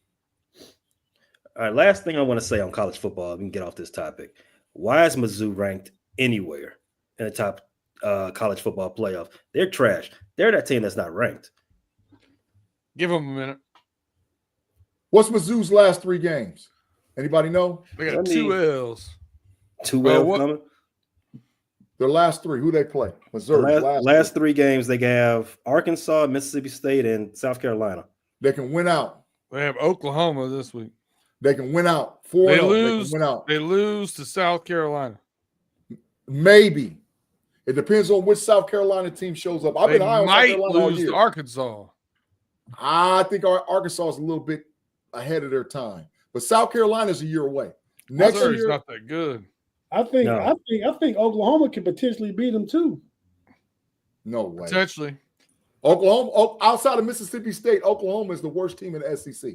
S1: right, last thing I want to say on college football, we can get off this topic. Why is Mizzou ranked anywhere in the top college football playoff? They're trash. They're that team that's not ranked.
S4: Give them a minute.
S2: What's Mizzou's last 3 games? Anybody know?
S4: They got 2 L's.
S1: 2 L's coming?
S2: Their last 3. Who they play? Missouri.
S1: Last 3 games, they have Arkansas, Mississippi State, and South Carolina.
S2: They can win out.
S4: They have Oklahoma this week.
S2: They can win out. 4-0. They can win out.
S4: They lose to South Carolina.
S2: Maybe. It depends on which South Carolina team shows up. I've been high on South Carolina all year.
S4: Lose to Arkansas.
S2: I think Arkansas is a little bit ahead of their time, but South Carolina's a year away. Next year,
S4: not that good.
S3: I think Oklahoma could potentially beat them too.
S2: No way.
S4: Potentially.
S2: Oklahoma, outside of Mississippi State, Oklahoma is the worst team in the SEC.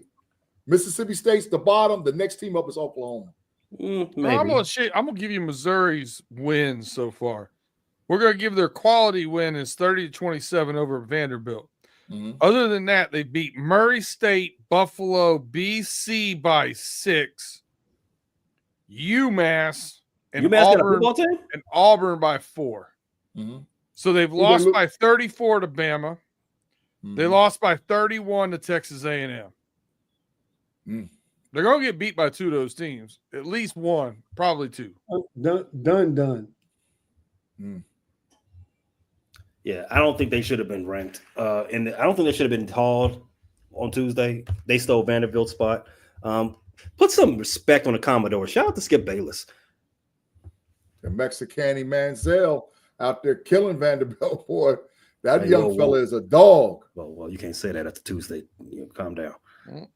S2: Mississippi State's the bottom. The next team up is Oklahoma.
S4: I'm gonna give you Missouri's wins so far. We're gonna give their quality win is 30-27 over Vanderbilt.
S2: Mm-hmm.
S4: Other than that, they beat Murray State, Buffalo, BC by 6, UMass, and Auburn by 4.
S2: Mm-hmm.
S4: So they've lost by 34 to Bama. Mm-hmm. They lost by 31 to Texas A&M.
S2: Mm.
S4: They're going to get beat by 2 of those teams. At least 1, probably 2.
S3: Done.
S2: Mm.
S1: Yeah, I don't think they should have been ranked. And I don't think they should have been called on Tuesday. They stole Vanderbilt's spot. Put some respect on the Commodore. Shout out to Skip Bayless.
S2: The Mexicani Manziel out there killing Vanderbilt, boy. That young fella is a dog.
S1: Well, you can't say that after Tuesday. Calm down.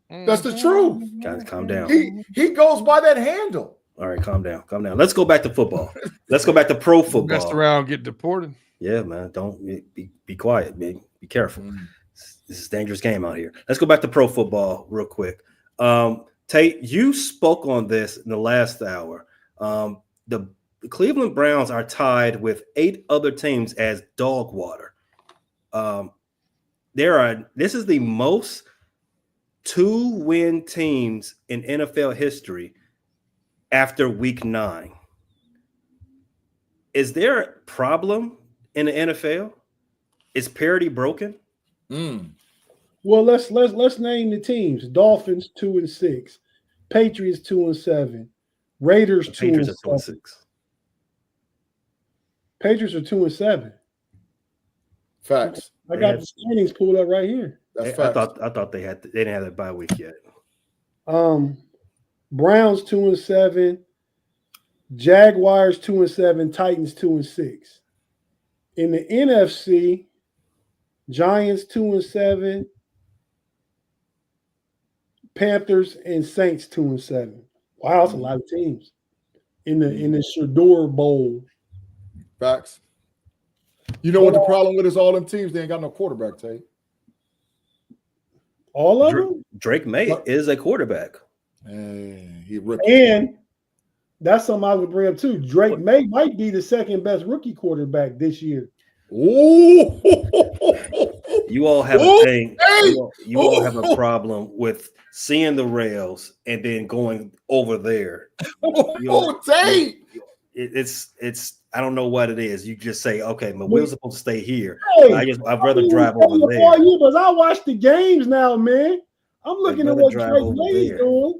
S2: That's the truth.
S1: Calm down.
S2: He goes by that handle.
S1: All right, calm down. Let's go back to football. Let's go back to pro football.
S4: Messed around, get deported.
S1: Yeah, man. Don't be quiet, man. Be careful. This is a dangerous game out here. Let's go back to pro football real quick. Tate, you spoke on this in the last hour. The Cleveland Browns are tied with 8 other teams as dog water. This is the most 2-win teams in NFL history after week 9. Is there a problem in the NFL? Is parity broken?
S3: Well, let's name the teams. Dolphins 2-6, Patriots 2-7, Raiders 2-6. Patriots are 2-7.
S2: Facts.
S3: I got the standings pulled up right here.
S2: That's facts.
S1: I thought they didn't have that bye week yet.
S3: Browns 2-7, Jaguars 2-7, Titans 2-6. In the NFC, Giants 2-7, Panthers and Saints 2-7. Wow, that's a lot of teams in the Shador Bowl.
S2: Facts. You know what the problem with is all them teams? They ain't got no quarterback, Tate.
S3: All of them?
S1: Drake May is a quarterback.
S3: And that's something I would bring up too. Drake May might be the second best rookie quarterback this year.
S2: Ooh.
S1: You all have a thing. You all have a problem with seeing the rails and then going over there.
S2: Tate.
S1: It's I don't know what it is. You just say, okay, my wheel's supposed to stay here.
S3: Hey,
S1: I'd rather drive over there.
S3: I watch the games now, man. I'm looking at what Drake May is doing.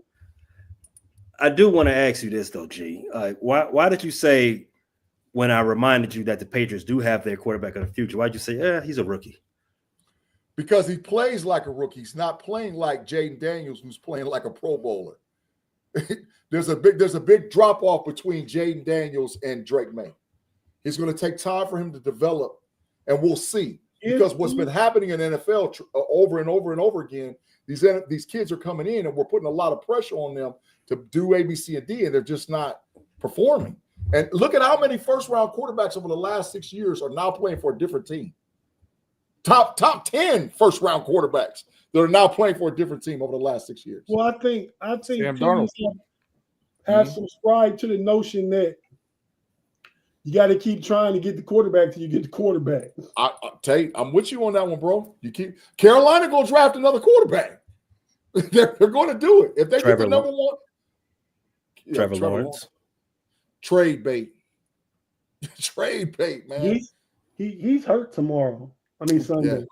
S1: I do want to ask you this though, G. Why did you say when I reminded you that the Patriots do have their quarterback of the future? Why'd you say, he's a rookie?
S2: Because he plays like a rookie. He's not playing like Jaden Daniels, who's playing like a Pro Bowler. There's a big drop off between Jaden Daniels and Drake May. It's going to take time for him to develop, and we'll see. Because what's been happening in NFL over and over and over again, these kids are coming in, and we're putting a lot of pressure on them to do A, B, C, and D, and they're just not performing. And look at how many first-round quarterbacks over the last 6 years are now playing for a different team. Top 10 first-round quarterbacks that are now playing for a different team over the last 6 years.
S3: Well, I think
S4: Sam Darnold
S3: have subscribed to the notion that you got to keep trying to get the quarterback till you get the quarterback.
S2: Tate, I'm with you on that one, bro. Carolina going to draft another quarterback. They're going to do it if they get the number one.
S1: Trevor Lawrence.
S2: Trade bait. Trade bait, man.
S3: He's hurt tomorrow. Sunday.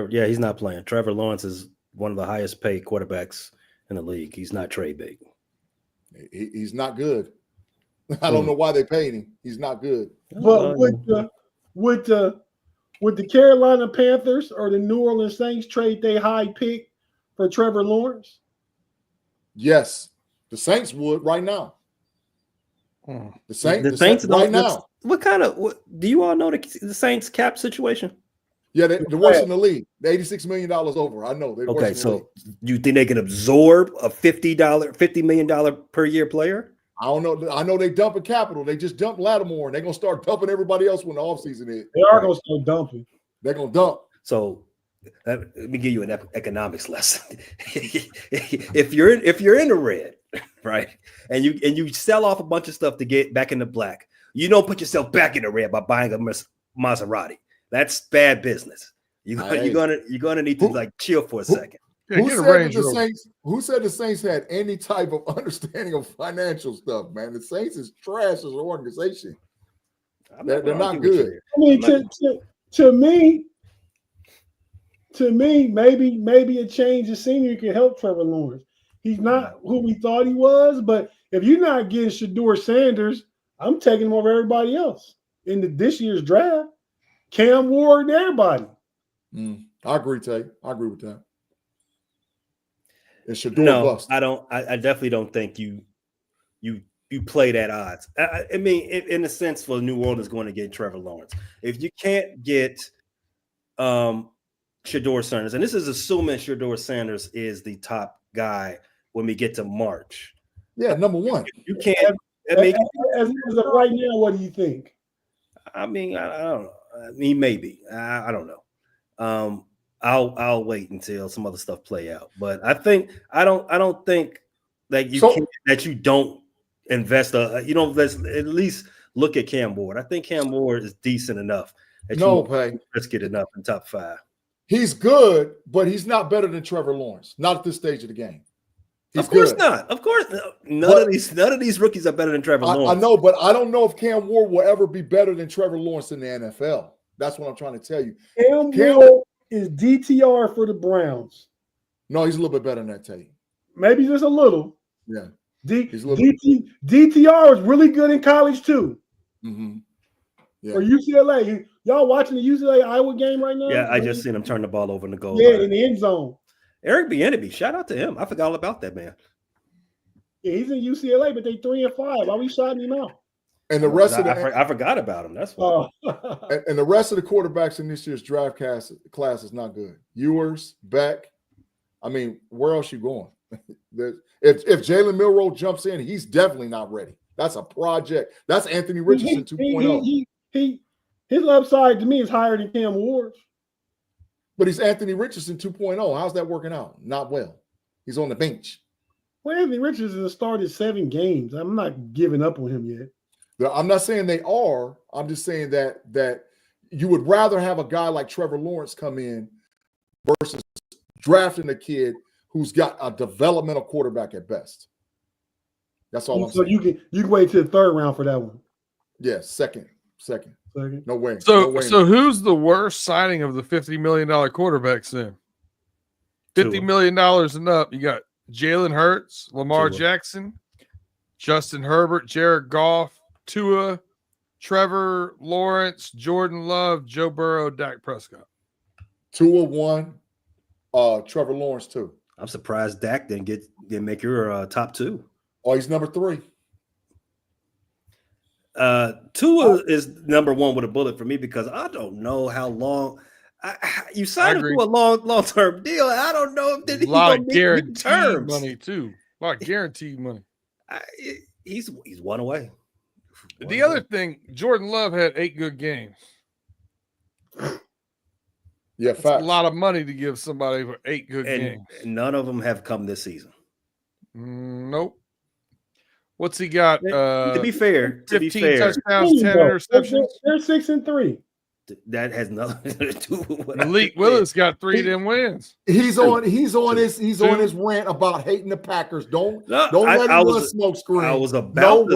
S1: Yeah. He's not playing. Trevor Lawrence is one of the highest paid quarterbacks in the league. He's not trade bait.
S2: He's not good. I don't know why they paid him. He's not good.
S3: But with the Carolina Panthers or the New Orleans Saints trade their high pick for Trevor Lawrence?
S2: Yes, the Saints would right now. The Saints right now.
S1: What do you all know the Saints cap situation?
S2: Yeah, they're worse in the league. The $86 million over. I know.
S1: Okay, so you think they can absorb a $50 million per year player?
S2: I don't know. I know they dumping capital. They just dumped Lattimore, and they're gonna start dumping everybody else when the offseason is.
S3: They are gonna start dumping.
S2: They're gonna dump.
S1: So let me give you an economics lesson. if you're in the red, right, and you sell off a bunch of stuff to get back in the black, you don't put yourself back in the red by buying a Maserati. That's bad business. You're gonna need to chill for a second.
S2: Who said the Saints had any type of understanding of financial stuff, man? The Saints is trash as an organization. They're not good.
S3: To me, maybe a change of scenery can help Trevor Lawrence. He's not who we thought he was, but if you're not getting Shador Sanders, I'm taking him over everybody else in this year's draft. Cam Ward and everybody.
S2: I agree, Tate. I agree with that. Is Shador
S1: No,
S2: bust?
S1: I don't. I definitely don't think you play that odds. I mean, in a sense, for New Orleans going to get Trevor Lawrence. If you can't get Shador Sanders, and this is assuming Shador Sanders is the top guy when we get to March.
S2: Yeah, number one.
S1: You can't. I mean,
S3: as of right now, what do you think?
S1: I mean, I don't know. I mean, maybe. I don't know. I'll wait until some other stuff play out. But I don't think that you don't invest. Let's at least look at Cam Ward. I think Cam Ward is decent enough. Let's get enough in top 5.
S2: He's good, but he's not better than Trevor Lawrence. Not at this stage of the game. He's
S1: of course
S2: good.
S1: not. Of course, none of these rookies are better than Trevor Lawrence.
S2: I know, but I don't know if Cam Ward will ever be better than Trevor Lawrence in the NFL. That's what I'm trying to tell you.
S3: Cam Ward is DTR for the Browns.
S2: No, he's a little bit better than that, Tate.
S3: Maybe just a little.
S2: Yeah.
S3: DTR was really good in college too.
S2: Mm-hmm. Yeah.
S3: For UCLA. Y'all watching the UCLA Iowa game right now?
S1: Yeah, I just seen him turn the ball over in the goal
S3: Yeah,
S1: line.
S3: in the end zone.
S1: Eric Bieniemy, shout out to him. I forgot all about that man.
S3: Yeah, he's in UCLA, but they 3-5. Why we shouting him out?
S2: And the rest
S1: I forgot about him. That's why.
S2: And the rest of the quarterbacks in this year's draft class is not good. Ewers, Beck. I mean, where else you going? If Jalen Milroe jumps in, he's definitely not ready. That's a project. That's Anthony Richardson 2.0.
S3: His upside to me is higher than Cam Ward's.
S2: But he's Anthony Richardson 2.0. How's that working out? Not well. He's on the bench.
S3: Well, Anthony Richardson has started 7 games. I'm not giving up on him yet.
S2: I'm not saying they are. I'm just saying that you would rather have a guy like Trevor Lawrence come in versus drafting a kid who's got a developmental quarterback at best. That's all I'm saying.
S3: So you can wait till the 3rd round for that one.
S2: Yeah, second. No way.
S4: So who's the worst signing of the $50 million quarterbacks then? $50 million and up. You got Jalen Hurts, Lamar Jackson, Justin Herbert, Jared Goff, Tua, Trevor Lawrence, Jordan Love, Joe Burrow, Dak Prescott.
S2: Tua 1, Trevor Lawrence 2.
S1: I'm surprised Dak didn't make your top 2.
S2: Oh, he's number 3.
S1: Tua is number 1 with a bullet for me because I don't know how long you signed him to a long-term deal. I don't know if
S4: a lot of guaranteed money too. A lot of guaranteed money.
S1: He's one away.
S4: The other thing, Jordan Love had 8 good games.
S2: Yeah,
S4: that's a lot of money to give somebody for 8 good games.
S1: None of them have come this season.
S4: Nope. What's he got?
S1: To be fair,
S4: 15 touchdowns, 10 interceptions.
S3: They're 6-3.
S1: That has nothing to do with what
S4: Malik Willis got 3 of them wins.
S2: He's on his rant about hating the Packers. Don't let him run a smoke screen.
S1: I was about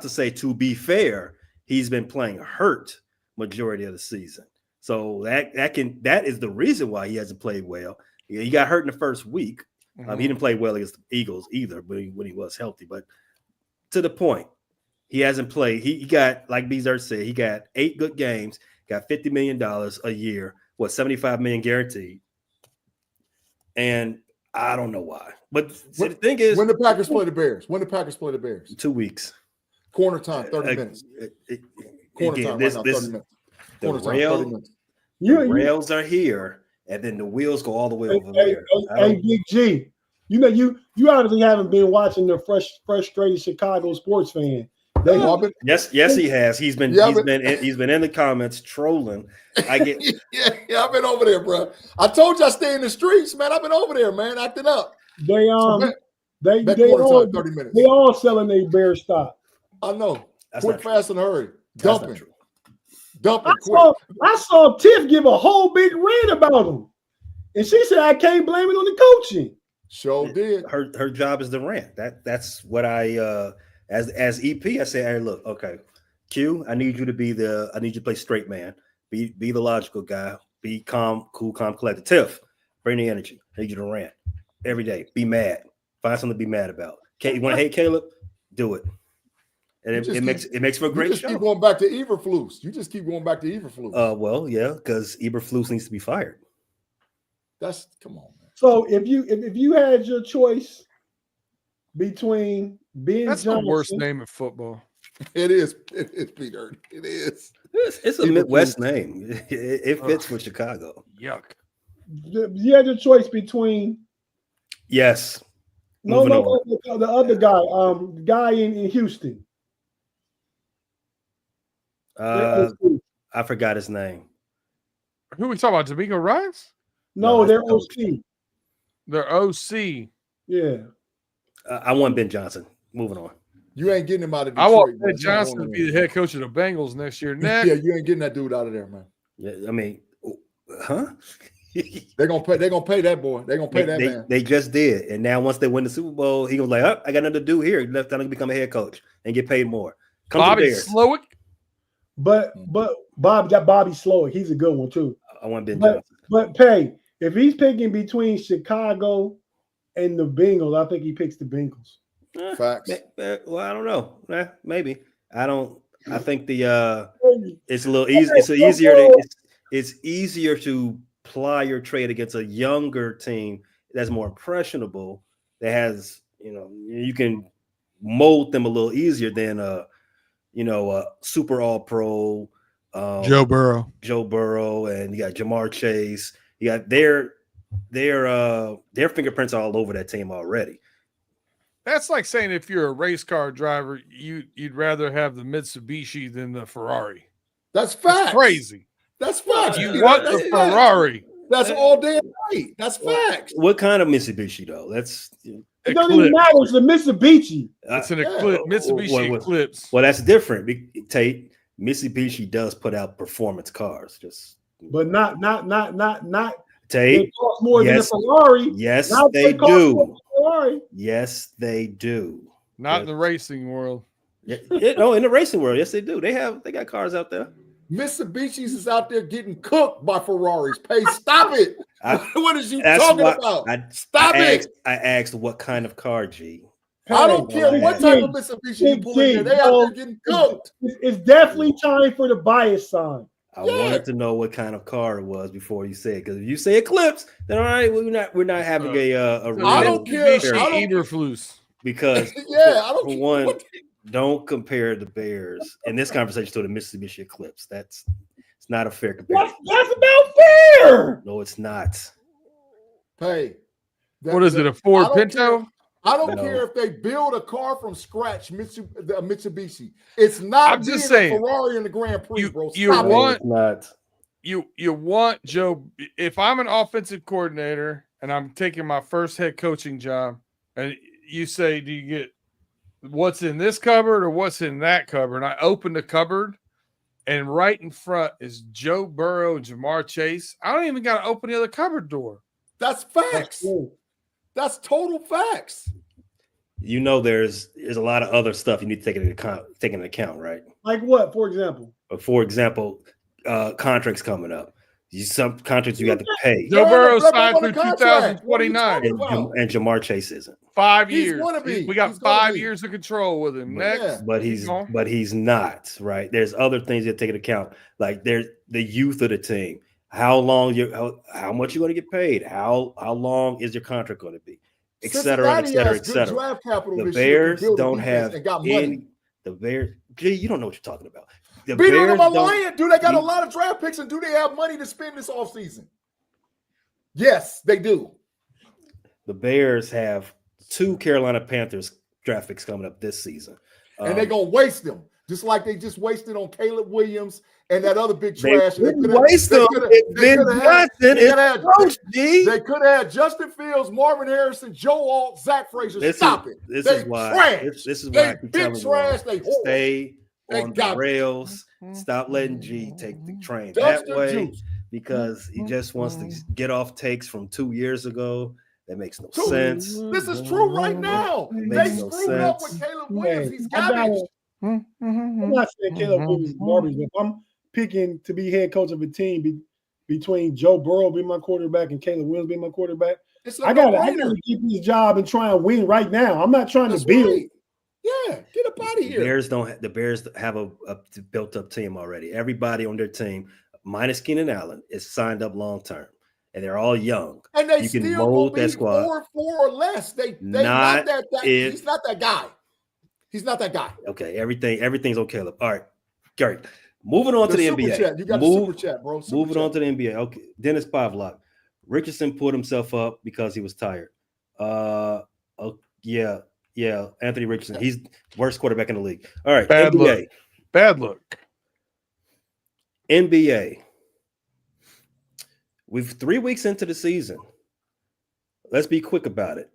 S1: to say, to be fair, he's been playing hurt majority of the season. So that is the reason why he hasn't played well. He got hurt in the first week.
S4: Mm-hmm.
S1: He didn't play well against the Eagles either, but when he was healthy. But to the point, he hasn't played. He got, like Bezer said, he got 8 good games, got $50 million a year, $75 million guaranteed. And I don't know why. But the thing is,
S2: when the Packers play the Bears?
S1: 2 weeks.
S2: Corner time, 30 minutes. Corner time, 30 minutes.
S1: The rails are here, and then the wheels go all the way over there.
S3: Hey, Big G, you obviously haven't been watching the frustrated Chicago sports fan.
S1: Yes, he has. He's been in the comments trolling.
S2: I've been over there, bro. I told you I stay in the streets, man. I've been over there, man, acting up.
S3: They all 30 minutes. They all selling their bear stock.
S2: I know.
S1: That's
S2: quick, fast, and hurry. Dumping
S3: quick. I saw Tiff give a whole big rant about him, and she said I can't blame it on the coaching.
S2: Sure did.
S1: Her job is the rant. That's what I as EP. I say, hey, look, okay, Q. I need you to play straight man. Be the logical guy. Be calm, cool, calm, collected. Tiff, bring the energy. I need you to rant every day. Be mad. Find something to be mad about. You want to hate Caleb? Do it. And it makes for a great show.
S2: Keep going back to Eberflus. You just keep going back to Eberflus.
S1: Well, yeah, because Eberflus needs to be fired.
S2: Come on, man.
S3: So if you had your choice between Ben
S4: That's
S3: Johnson,
S4: the worst name in football.
S2: It is. It is Peter. It is.
S1: It's a
S2: People
S1: Midwest name. It fits with Chicago.
S4: Yuck.
S3: you had your choice between
S1: Yes.
S3: no,
S1: Moving on.
S3: the other guy, the guy in Houston.
S1: I forgot his name.
S4: Who we talking about? D'Amico Ryan's?
S3: No,
S1: No,
S3: they're
S1: that's the
S3: OC.
S4: Their OC.
S3: Yeah.
S1: I want Ben Johnson. Moving on.
S2: You ain't getting him out of
S4: I
S2: Detroit.
S4: want
S2: bro.
S4: Ben Johnson to be the head coach of the Bengals next year.
S2: Yeah,
S4: Next.
S2: you ain't getting that dude out of there, man.
S1: Yeah, I mean, huh?
S2: They're gonna pay that boy. They're gonna pay that man.
S1: They just did, and now once they win the Super Bowl, he was like, "Oh, I got nothing to do here." He left out to become a head coach and get paid more. Come to the
S4: Bobby
S1: Bears.
S4: Slowick.
S3: But Bobby Slowick, he's a good one too.
S1: I want Ben Johnson.
S3: But Pay, if he's picking between Chicago and the Bengals, I think he picks the Bengals.
S2: Facts.
S1: Well, I don't know. Maybe I don't. I think the it's a little easy. It's easier to ply your trade against a younger team that's more impressionable. That has you can mold them a little easier than a super all pro
S4: Joe Burrow,
S1: and you got Jamar Chase. You got their fingerprints all over that team already.
S4: That's like saying if you're a race car driver, you'd rather have the Mitsubishi than the Ferrari.
S2: That's facts.
S4: That's crazy.
S2: That's facts.
S4: You want the Ferrari.
S2: That's all damn right. That's facts.
S1: What kind of Mitsubishi though? That's
S3: It doesn't even matter. It's the Mitsubishi.
S4: It's an Eclipse. Mitsubishi Eclipse.
S1: Well, that's different. Tate, Mitsubishi does put out performance cars,
S3: but not
S1: Tate.
S3: They cost more than a Ferrari.
S1: Yes, they do. Yes, they do.
S4: Not in the racing world.
S1: No, in the racing world, yes, they do. They got cars out there.
S2: Mitsubishi's is out there getting cooked by Ferraris. Stop it. What is you talking about? Stop it.
S1: I asked what kind of car, G.
S2: I don't care what type of Mitsubishi you pull in there. They out there getting cooked.
S3: It's definitely time for the bias sign.
S1: I wanted to know what kind of car it was before you said it. Because if you say Eclipse, then all right, we're not having a
S2: I don't care.
S4: Eberflus.
S1: Because
S2: I don't
S1: for one, don't compare the Bears in this conversation to the Mitsubishi Eclipse. It's not a fair comparison.
S3: That's about fair.
S1: No, it's not.
S2: Hey,
S4: what is it? A Ford Pinto?
S2: I don't care if they build a car from scratch, Mitsubishi. It's not.
S4: I'm just saying,
S2: a Ferrari in the Grand Prix, bro.
S4: You want Joe. If I'm an offensive coordinator and I'm taking my first head coaching job, and you say, "Do you get what's in this cupboard or what's in that cupboard?" And I open the cupboard, and right in front is Joe Burrow and Jamar Chase. I don't even got to open the other cupboard door.
S2: That's facts. That's total facts.
S1: There's a lot of other stuff you need to take into account, right?
S3: Like what, for example?
S1: For example, contracts coming up. Some contracts you got to pay.
S4: Joe Burrow signed through 2029.
S1: And Jamar Chase isn't.
S4: 5 years.
S2: We
S4: got 5 years of control with him. Next.
S1: But he's not, right? There's other things you have to take into account. Like there's the youth of the team. How long how much you're going to get paid? How long is your contract going to be? Et cetera, et cetera, et cetera. The Bears don't have any. The Bears, Gee, you don't know what you're talking about. The Bears
S2: do they got a lot of draft picks and do they have money to spend this offseason? Yes, they do.
S1: The Bears have 2 Carolina Panthers draft picks coming up this season.
S2: And they're going to waste them, just like they just wasted on Caleb Williams and that other big trash.
S1: They could have
S2: had Justin Fields, Marvin Harrison, Joe Alt, Zach Frazier. Stop it.
S1: This is why I keep telling you, stay on the rails. Stop letting G take the train that way because he just wants to get off takes from 2 years ago. That makes no sense.
S2: This is true right now. They screwed up with Caleb Williams. He's garbage.
S3: I'm not saying Caleb Williams is garbage, but I'm picking to be head coach of a team between Joe Burrow being my quarterback and Caleb Williams being my quarterback. I gotta keep this job and try and win right now. I'm not trying to build.
S2: Right. Yeah, get up out of here.
S1: The Bears have a built-up team already. Everybody on their team, minus Keenan Allen, is signed up long-term. and they're all young.
S2: And they
S1: You can
S2: still
S1: mold
S2: gonna
S1: that
S2: be
S1: squad.
S2: 4-4 or less. They not that guy. He's not that guy. He's not that guy.
S1: Okay, everything's on Caleb. All right, Gary. Moving on to the
S2: super
S1: NBA.
S2: Chat. You got a super chat, bro.
S1: Moving on to the NBA. Okay, Dennis Pavlak. Richardson put himself up because he was tired. Yeah, Anthony Richardson. He's worst quarterback in the league. All right,
S4: Bad
S1: NBA.
S4: look. Bad look.
S1: NBA. We're 3 weeks into the season. Let's be quick about it.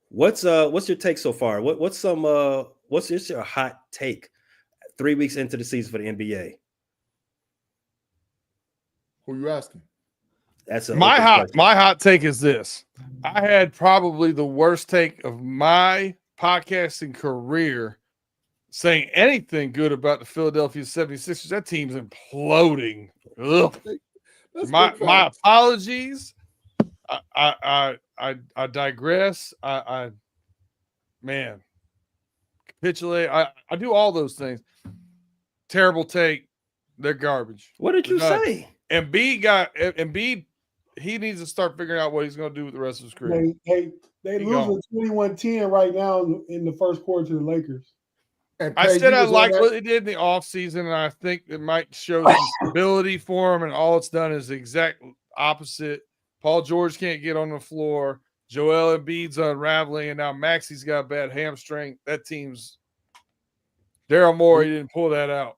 S1: What's your take so far? What's your hot take 3 weeks into the season for the NBA?
S2: Who you asking?
S1: That's
S4: my hot take is this. I had probably the worst take of my podcasting career saying anything good about the Philadelphia 76ers. That team's imploding. Ugh. My apologies. I digress. Man, capitulate. I do all those things. Terrible take. They're garbage.
S1: What did you say?
S4: Embiid, he needs to start figuring out what he's going to do with the rest of his career.
S3: They losing 21-10 right now in the first quarter to the Lakers.
S2: And
S4: I said I like what they did in the offseason, and I think it might show some stability for him, and all it's done is the exact opposite. Paul George can't get on the floor. Joel Embiid's unraveling, and now Maxi's got a bad hamstring. That team's Daryl Morey didn't pull that out.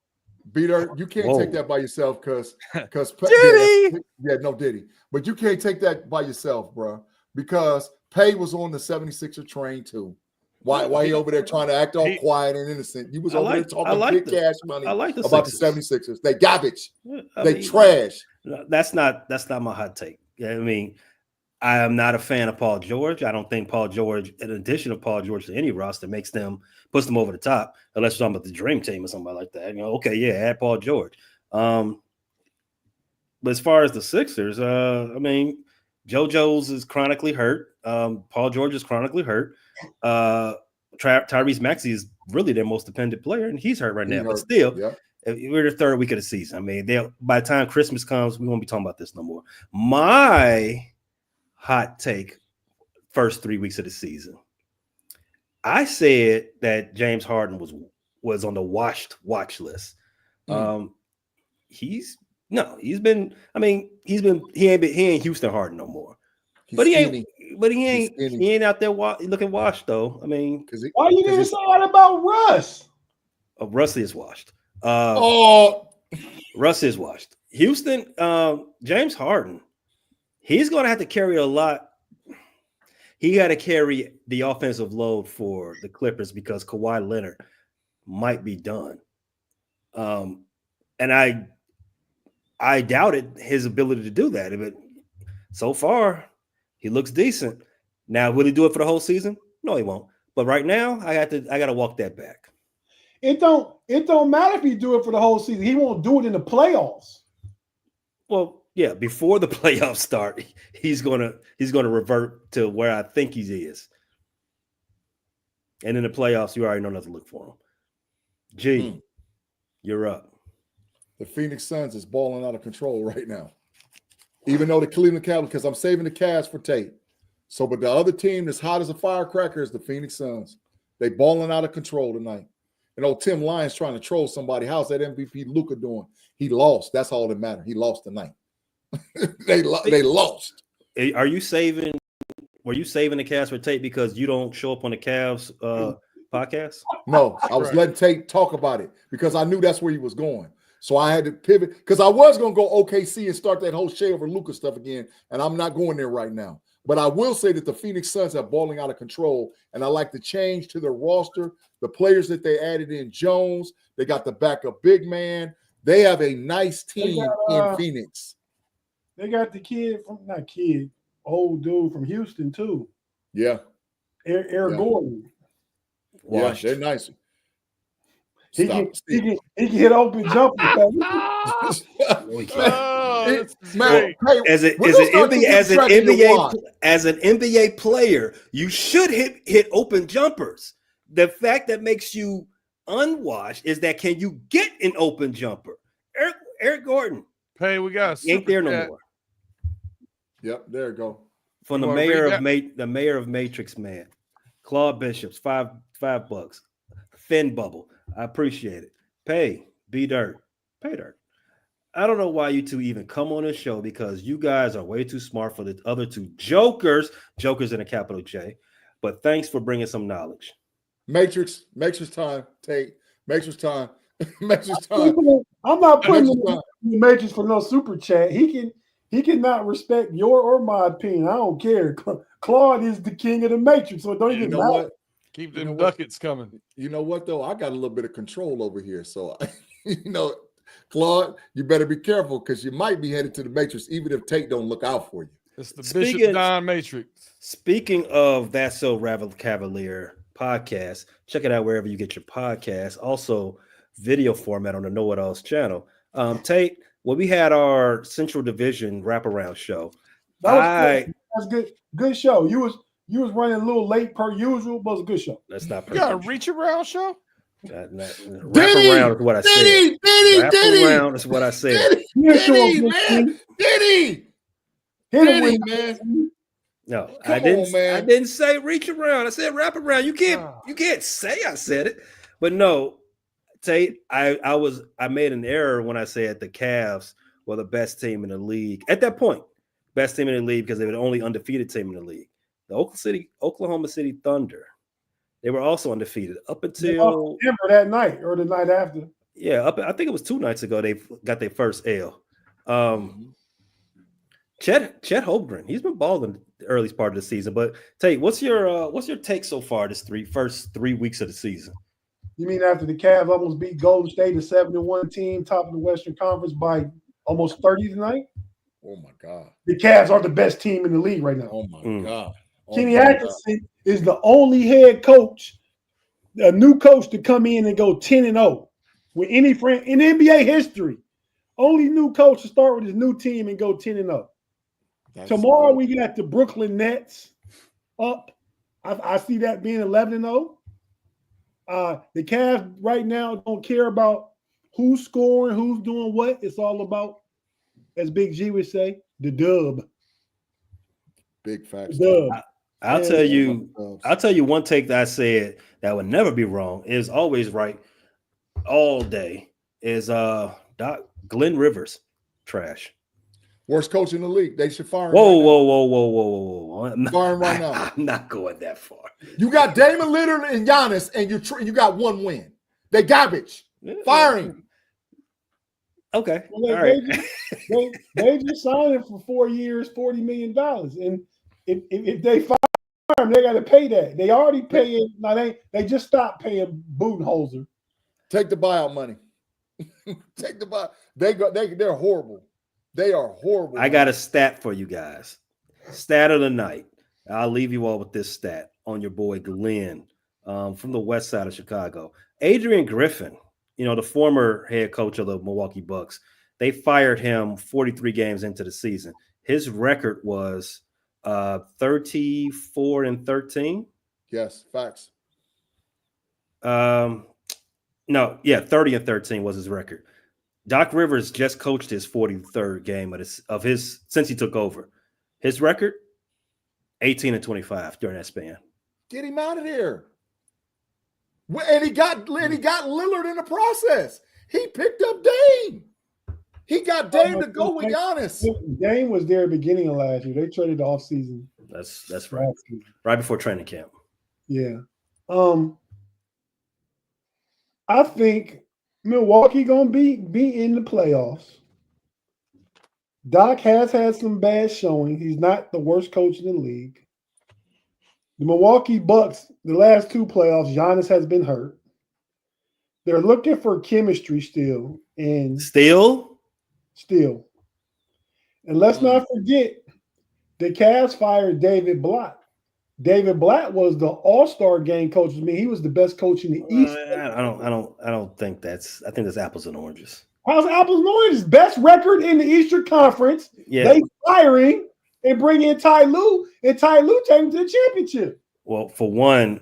S2: Beater, you can't take that by yourself because
S4: Diddy.
S2: Diddy. But you can't take that by yourself, bro, because Pay was on the 76er train too. Why he over there trying to act all quiet and innocent? You was over there talking big cash money about the 76ers. They garbage. They trash.
S1: That's not my hot take. I mean, I am not a fan of Paul George. I don't think Paul George, in addition of Paul George to any roster, puts them over the top, unless you're talking about the Dream Team or somebody like that. Okay, yeah, add Paul George. But as far as the Sixers, I mean, JoJo's is chronically hurt. Paul George is chronically hurt. Tyrese Maxey is really their most dependent player, and he's hurt right now. But still, we're the third week of the season. I mean, by the time Christmas comes, we won't be talking about this no more. My hot take, first 3 weeks of the season, I said that James Harden was on the watch list. He ain't Houston Harden no more. He ain't out there looking washed though. I mean,
S3: why you didn't say that about Russ?
S1: Russ is washed. Russ is washed. Houston, James Harden, he's going to have to carry a lot. He got to carry the offensive load for the Clippers because Kawhi Leonard might be done. And I doubted his ability to do that. But so far, he looks decent. Now, will he do it for the whole season? No, he won't. But right now, I got to walk that back.
S3: It don't matter if he do it for the whole season. He won't do it in the playoffs.
S1: Well, yeah, before the playoffs start, he's gonna revert to where I think he is. And in the playoffs, you already know not to look for him. You're up.
S2: The Phoenix Suns is balling out of control right now. Even though the Cleveland Cavaliers, because I'm saving the cash for Tate. So, but the other team that's hot as a firecracker is the Phoenix Suns. They balling out of control tonight. Tim Lyons trying to troll somebody. How's that MVP Luka doing? He lost. That's all that matters. He lost tonight. They lost.
S1: Were you saving the cash for Tate because you don't show up on the Cavs podcast?
S2: No, I was letting Tate talk about it because I knew that's where he was going. So I had to pivot because I was going to go OKC and start that whole Shea over Luka stuff again, and I'm not going there right now. But I will say that the Phoenix Suns are balling out of control, and I like the change to their roster, the players that they added in Jones. They got the backup big man. They have a nice team in Phoenix.
S3: They got the old dude from Houston too.
S2: Yeah.
S3: Eric Gordon.
S2: Yeah, they're nice.
S3: He can hit open jumpers.
S1: As an NBA player, you should hit open jumpers. The fact that makes you unwashed is that can you get an open jumper? Eric Gordon.
S4: Hey, we got
S1: he ain't there no more.
S2: Yep, there you go.
S1: From the mayor of Matrix, man. Claude Bishops, $5. Thin bubble. I appreciate it. Pay dirt. I don't know why you two even come on this show because you guys are way too smart for the other two jokers in a capital J. But thanks for bringing some knowledge.
S2: Matrix time, Tate. Matrix time. Matrix time.
S3: I'm not putting him in the Matrix for no super chat. He cannot respect your or my opinion. I don't care. Claude is the king of the Matrix, so it don't even matter.
S2: What?
S4: Keep them ducats coming.
S2: You know what though? I got a little bit of control over here, so Claude, you better be careful because you might be headed to the Matrix, even if Tate don't look out for you.
S4: It's the Bishop Don Matrix.
S1: Speaking of That's So Cavalier podcast, check it out wherever you get your podcast. Also, video format on the Know It Alls channel. Tate, when we had our Central Division wraparound show,
S3: that's good. Good show. You was running a little late per usual, but it was a good show.
S1: That's not
S4: perfect. You got a reach around show?
S1: Wraparound is what I said. Wraparound is what I said.
S2: Diddy, man.
S1: No, I didn't say reach around. I said wrap around. You can't say I said it. But no, Tate, I made an error when I said the Cavs were the best team in the league. At that point, best team in the league because they were the only undefeated team in the league. The Oklahoma City Thunder, they were also undefeated up until
S3: that night or the night after.
S1: Yeah, I think it was 2 nights ago they got their first L. Chet Holmgren, he's been balling the early part of the season. But Tate, what's your take so far this first 3 weeks of the season?
S3: You mean after the Cavs almost beat Golden State, the 7-1 team, top of the Western Conference by almost 30 tonight?
S2: Oh my God!
S3: The Cavs are the best team in the league right now.
S2: Oh my God!
S3: Kenny Atkinson is the only head coach, a new coach to come in and go 10-0 with any friend in NBA history. Only new coach to start with his new team and go 10-0. Tomorrow we got the Brooklyn Nets up. I see that being 11-0. The Cavs right now don't care about who's scoring, who's doing what. It's all about, as Big G would say, the dub.
S2: Big facts.
S1: I'll tell you one take that I said that would never be wrong, is always right all day, is Glenn Rivers trash.
S2: Worst coach in the league. They should fire him.
S1: Whoa.
S2: Fire him right now.
S1: I'm not going that far.
S2: You got Damon Lillard and Giannis, and you got one win. They garbage. Fire him.
S1: Okay.
S3: Well,
S1: all right.
S3: They just signed him for 4 years, $40 million. And if they fire him, they got to pay that. They already paying. Now they just stopped paying Budenholzer.
S2: Take the buyout money. Take the buyout. They're horrible. They are horrible.
S1: I got a stat for you guys. Stat of the night. I'll leave you all with this stat on your boy Glenn from the west side of Chicago. Adrian Griffin, the former head coach of the Milwaukee Bucks, they fired him 43 games into the season. His record was 34-13.
S2: Yes, facts.
S1: 30-13 was his record. Doc Rivers just coached his 43rd game of his since he took over. His record, 18-25 during that span.
S2: Get him out of there. And he got Lillard in the process. He picked up Dame. He got Dame to go with Giannis.
S3: Dame was there at the beginning of last year. They traded off season.
S1: That's right. Right before training camp.
S3: Yeah. I think Milwaukee gonna be in the playoffs. Doc has had some bad showing. He's not the worst coach in the league. The Milwaukee Bucks, the last 2 playoffs, Giannis has been hurt. They're looking for chemistry still. And still. And let's not forget, the Cavs fired David Blatt. David Blatt was the All-Star game coach. He was the best coach in the East.
S1: I don't think that's. I think that's apples and oranges.
S3: How's apples and oranges? Best record in the Eastern Conference.
S1: Yeah.
S3: They firing and bring in Ty Lue, and Ty Lue take him to the championship.
S1: Well, for one,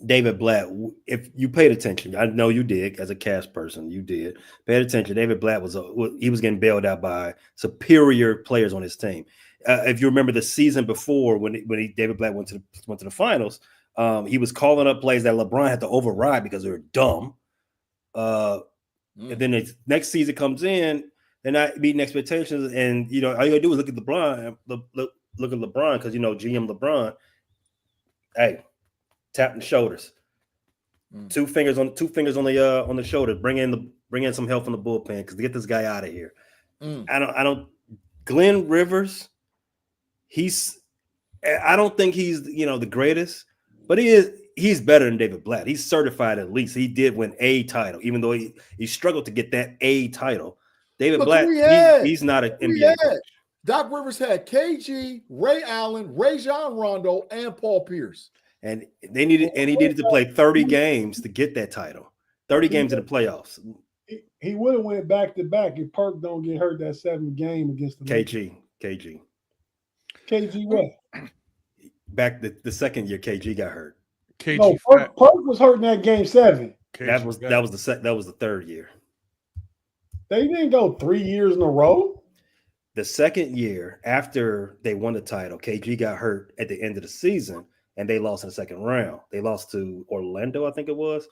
S1: David Blatt, if you paid attention, I know you did as a Cavs person, you did. Paid attention. David Blatt was getting bailed out by superior players on his team. if you remember the season before when David Blatt went to the finals, he was calling up plays that LeBron had to override because they were dumb. And then the next season comes in, they're not meeting expectations, and all you gotta do is look at LeBron, look at LeBron because GM LeBron, hey, tapping the shoulders, two fingers on the shoulder, bring in some help from the bullpen because to get this guy out of here. I don't. Glenn Rivers, I don't think he's the greatest, but he's better than David Blatt. He's certified at least. He did win a title, even though he struggled to get that a title. David Blatt, he's not an NBA coach.
S2: Doc Rivers had KG, Ray Allen, Rajon Rondo, and Paul Pierce.
S1: And he needed to play 30 games to get that title. 30 games in the playoffs.
S3: He would have went back to back if Perk don't get hurt that 7th game against the
S1: KG
S3: what?
S1: Back the second year KG got hurt.
S3: No, Perk was hurt in that game 7.
S1: That was the third year.
S3: They didn't go 3 years in a row.
S1: The second year after they won the title, KG got hurt at the end of the season, and they lost in the second round. They lost to Orlando, I think it was.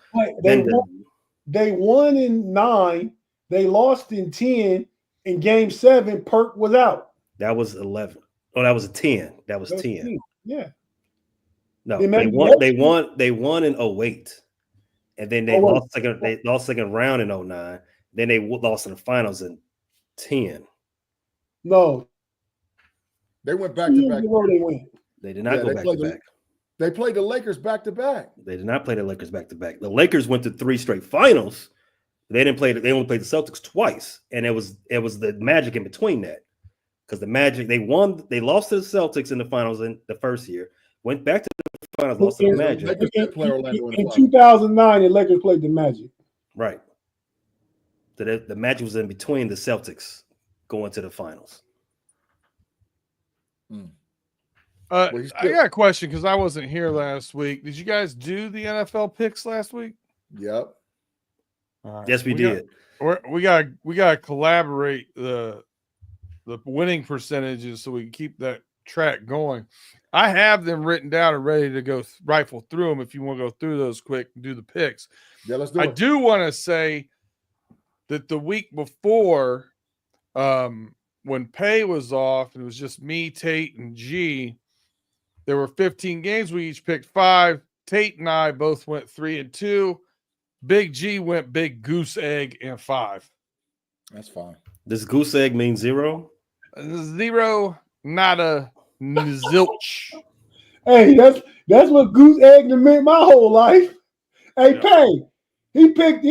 S3: They won in 9. They lost in 10. In game 7, Perk was out.
S1: That was 11. Oh, that was a 10. That was 10.
S3: Yeah.
S1: No, they won in 08. And then they lost second round in 09. Then they lost in the finals in 10.
S3: No.
S2: They went back to back.
S3: They
S1: did not go back to back.
S2: They played the Lakers back to back.
S1: They did not play the Lakers back to back. The Lakers went to 3 straight finals. They only played the Celtics twice, and it was the Magic in between that. Because the Magic, they lost to the Celtics in the finals in the first year, went back to the finals, lost to the Magic.
S3: In 2009, the Lakers played the Magic.
S1: Right. So the Magic was in between the Celtics going to the finals.
S4: I got a question because I wasn't here last week. Did you guys do the NFL picks last week?
S2: Yep.
S1: Right. Yes, we did.
S4: We got to collaborate the winning percentages so we can keep that track going. I have them written down and ready to go rifle through them. If you want to go through those quick and do the picks.
S2: Yeah, let's do it.
S4: I do want to say that the week before, when Pay was off, and it was just me, Tate, and G. There were 15 games. We each picked 5. Tate and I both went 3-2. Big G went big goose egg and 5.
S2: That's fine.
S1: Does goose egg mean 0?
S4: 0, nada, zilch.
S3: Hey, that's what goose egg meant my whole life. Hey, yeah. Pay. He picked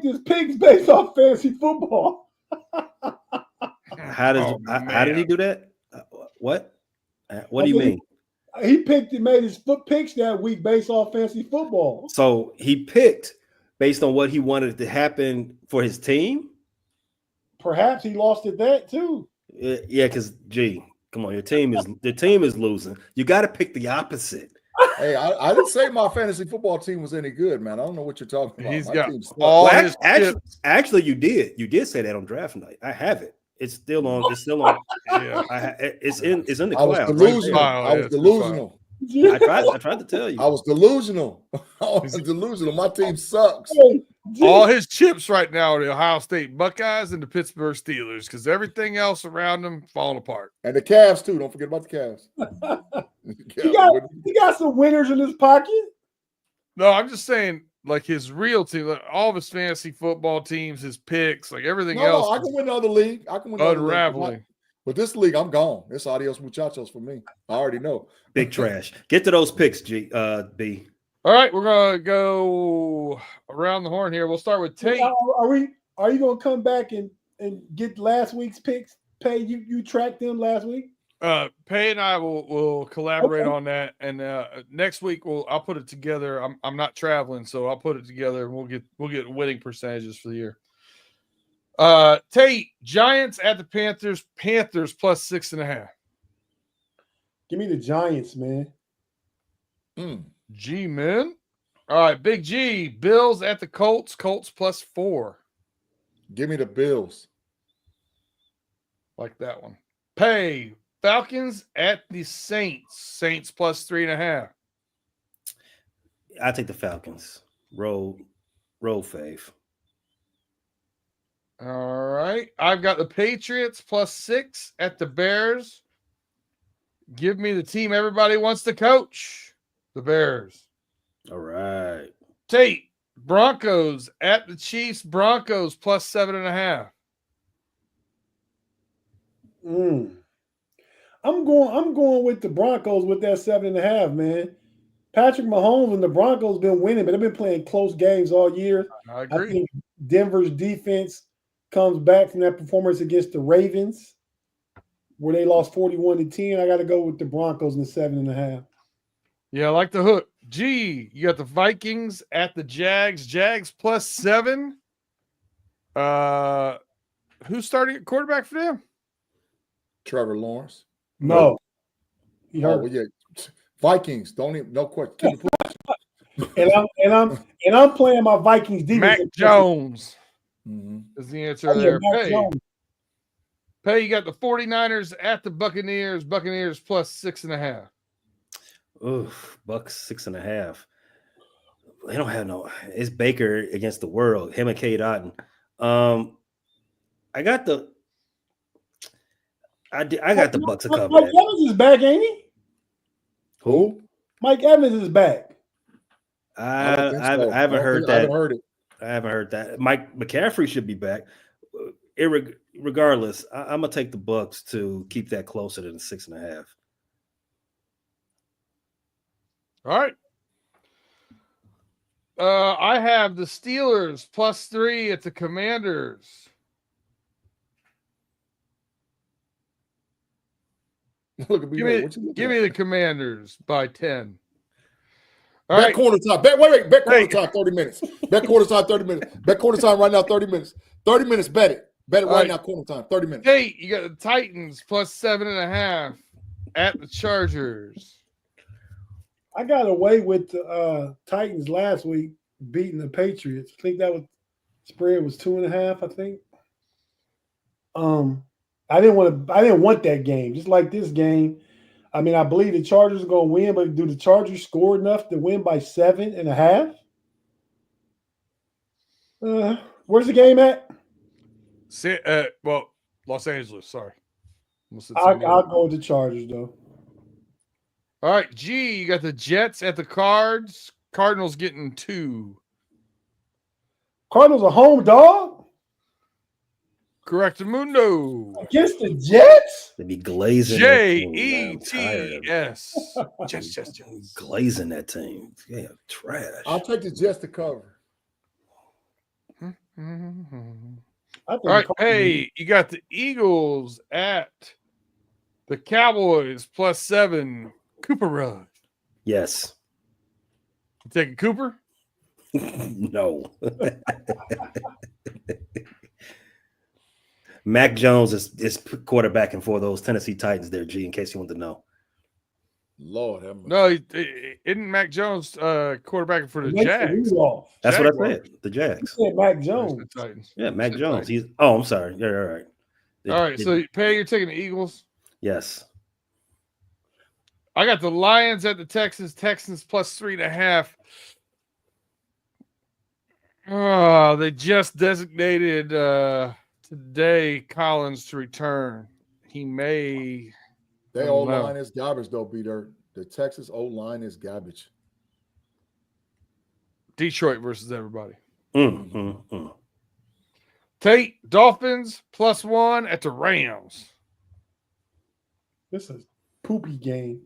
S3: his picks based off fantasy football.
S1: How did he do that? What? What do you mean?
S3: He made his picks that week based off fantasy football.
S1: So he picked based on what he wanted to happen for his team.
S3: Perhaps he lost at that too.
S1: Yeah, because come on, your team is losing. You got to pick the opposite.
S2: Hey, I didn't say my fantasy football team was any good, man. I don't know what you're talking about.
S4: He's
S2: my
S4: got all his
S1: actually, you did say that on draft night. I have it. It's still on. Yeah, it's in the cloud.
S2: I was delusional.
S1: I tried to tell you.
S2: I was delusional. My team sucks.
S4: All his chips right now are the Ohio State Buckeyes and the Pittsburgh Steelers because everything else around them falling apart.
S2: And the Cavs too. Don't forget about the Cavs.
S3: He got some winners in his pocket.
S4: No, I'm just saying, like his real team, like all of his fantasy football teams, his picks, like everything else.
S2: No, I can win the other league. I can win the
S4: unraveling.
S2: Other league. But this league, I'm gone. It's adios muchachos for me. I already know.
S1: Big trash. Get to those picks, B.
S4: All right, we're gonna go around the horn here. We'll start with Tate.
S3: Are you gonna come back and get last week's picks? Pay you tracked them last week.
S4: Pay and I will collaborate on that, and next week I'll put it together. I'm not traveling, so I'll put it together, and we'll get winning percentages for the year. Tate, Giants at the Panthers. Panthers plus 6.5.
S3: Give me the Giants, man.
S4: G, man. All right, Big G. Bills at the Colts. Colts plus 4.
S2: Give me the Bills.
S4: Like that one. Pay. Falcons at the Saints. Saints plus 3.5.
S1: I take the Falcons. Roll fave.
S4: All right. I've got the Patriots plus 6 at the Bears. Give me the team everybody wants to coach. The Bears.
S1: All right.
S4: Tate, Broncos at the Chiefs. Broncos plus 7.5.
S3: I'm going with the Broncos with that 7.5, man. Patrick Mahomes and the Broncos been winning, but they've been playing close games all year.
S4: I agree.
S3: I think Denver's defense comes back from that performance against the Ravens, where they lost 41-10. I got to go with the Broncos in the 7.5.
S4: Yeah, I like the hook. G, you got the Vikings at the Jags. Jags plus 7. Who's starting at quarterback for them?
S2: Trevor Lawrence.
S3: No. He
S2: Oh,
S3: hurt.
S2: well, yeah. Vikings. Don't even no question.
S3: and I'm playing my Vikings defense.
S4: Mac Jones
S2: Mm-hmm.
S4: is the answer there.
S3: Mac
S4: Pay.
S3: Jones.
S4: Pay, you got the 49ers at the Buccaneers. Buccaneers plus 6.5.
S1: Oof, Bucks 6.5. They don't have no. It's Baker against the world. Him and Cade Otton. I got the Bucks to cover
S3: Mike
S1: that.
S3: Evans is back, ain't he?
S1: Who?
S3: Mike Evans is back.
S1: I haven't heard that.
S2: I haven't heard it.
S1: I haven't heard that. Mike McCaffrey should be back. Regardless, I'm gonna take the Bucks to keep that closer than 6.5.
S4: All right. I have the Steelers plus 3 at the Commanders.
S2: Look at me.
S4: Give me the Commanders by 10. All
S2: Bet
S4: right.
S2: quarter time. Bet quarter time, 30 minutes. Bet quarter time, 30 minutes. Bet quarter time right now, 30 minutes. 30 minutes, bet it. Bet it right now, quarter time, 30 minutes.
S4: Hey, you got the Titans plus 7.5 at the Chargers.
S3: I got away with the Titans last week beating the Patriots. I think that was spread was 2.5. I think. I didn't want that game. Just like this game. I mean, I believe the Chargers are going to win, but do the Chargers score enough to win by 7.5? Where's the game at?
S4: Los Angeles. Sorry.
S3: I'll go with the Chargers though.
S4: All right, G, you got the Jets at the Cards. Cardinals getting 2.
S3: Cardinals a home dog
S4: Correctamundo.
S3: against the Jets.
S1: They be glazing.
S4: Jets. Jets.
S1: Glazing that team. Yeah, trash.
S2: I'll take the Jets to cover.
S4: All right, hey, you got the Eagles at the Cowboys plus 7. Cooper Rudd.
S1: Yes.
S4: You taking Cooper?
S1: No. Mac Jones is quarterbacking for those Tennessee Titans there, G, in case you want to know.
S2: Lord,
S4: no, isn't Mac Jones quarterbacking for the Jags?
S1: That's what I said. The Jags.
S3: You said Mac Jones.
S4: The Titans.
S1: Yeah, Mac Jones. I'm sorry. Yeah, all right.
S4: All right, so Pay, you're taking the Eagles?
S1: Yes.
S4: I got the Lions at the Texans. Texans plus 3.5. Oh, they just designated today Collins to return. He may.
S2: Their old line is garbage, though, Peter. The Texas old line is garbage.
S4: Detroit versus everybody. Tate, Dolphins plus 1 at the Rams.
S3: This is a poopy game.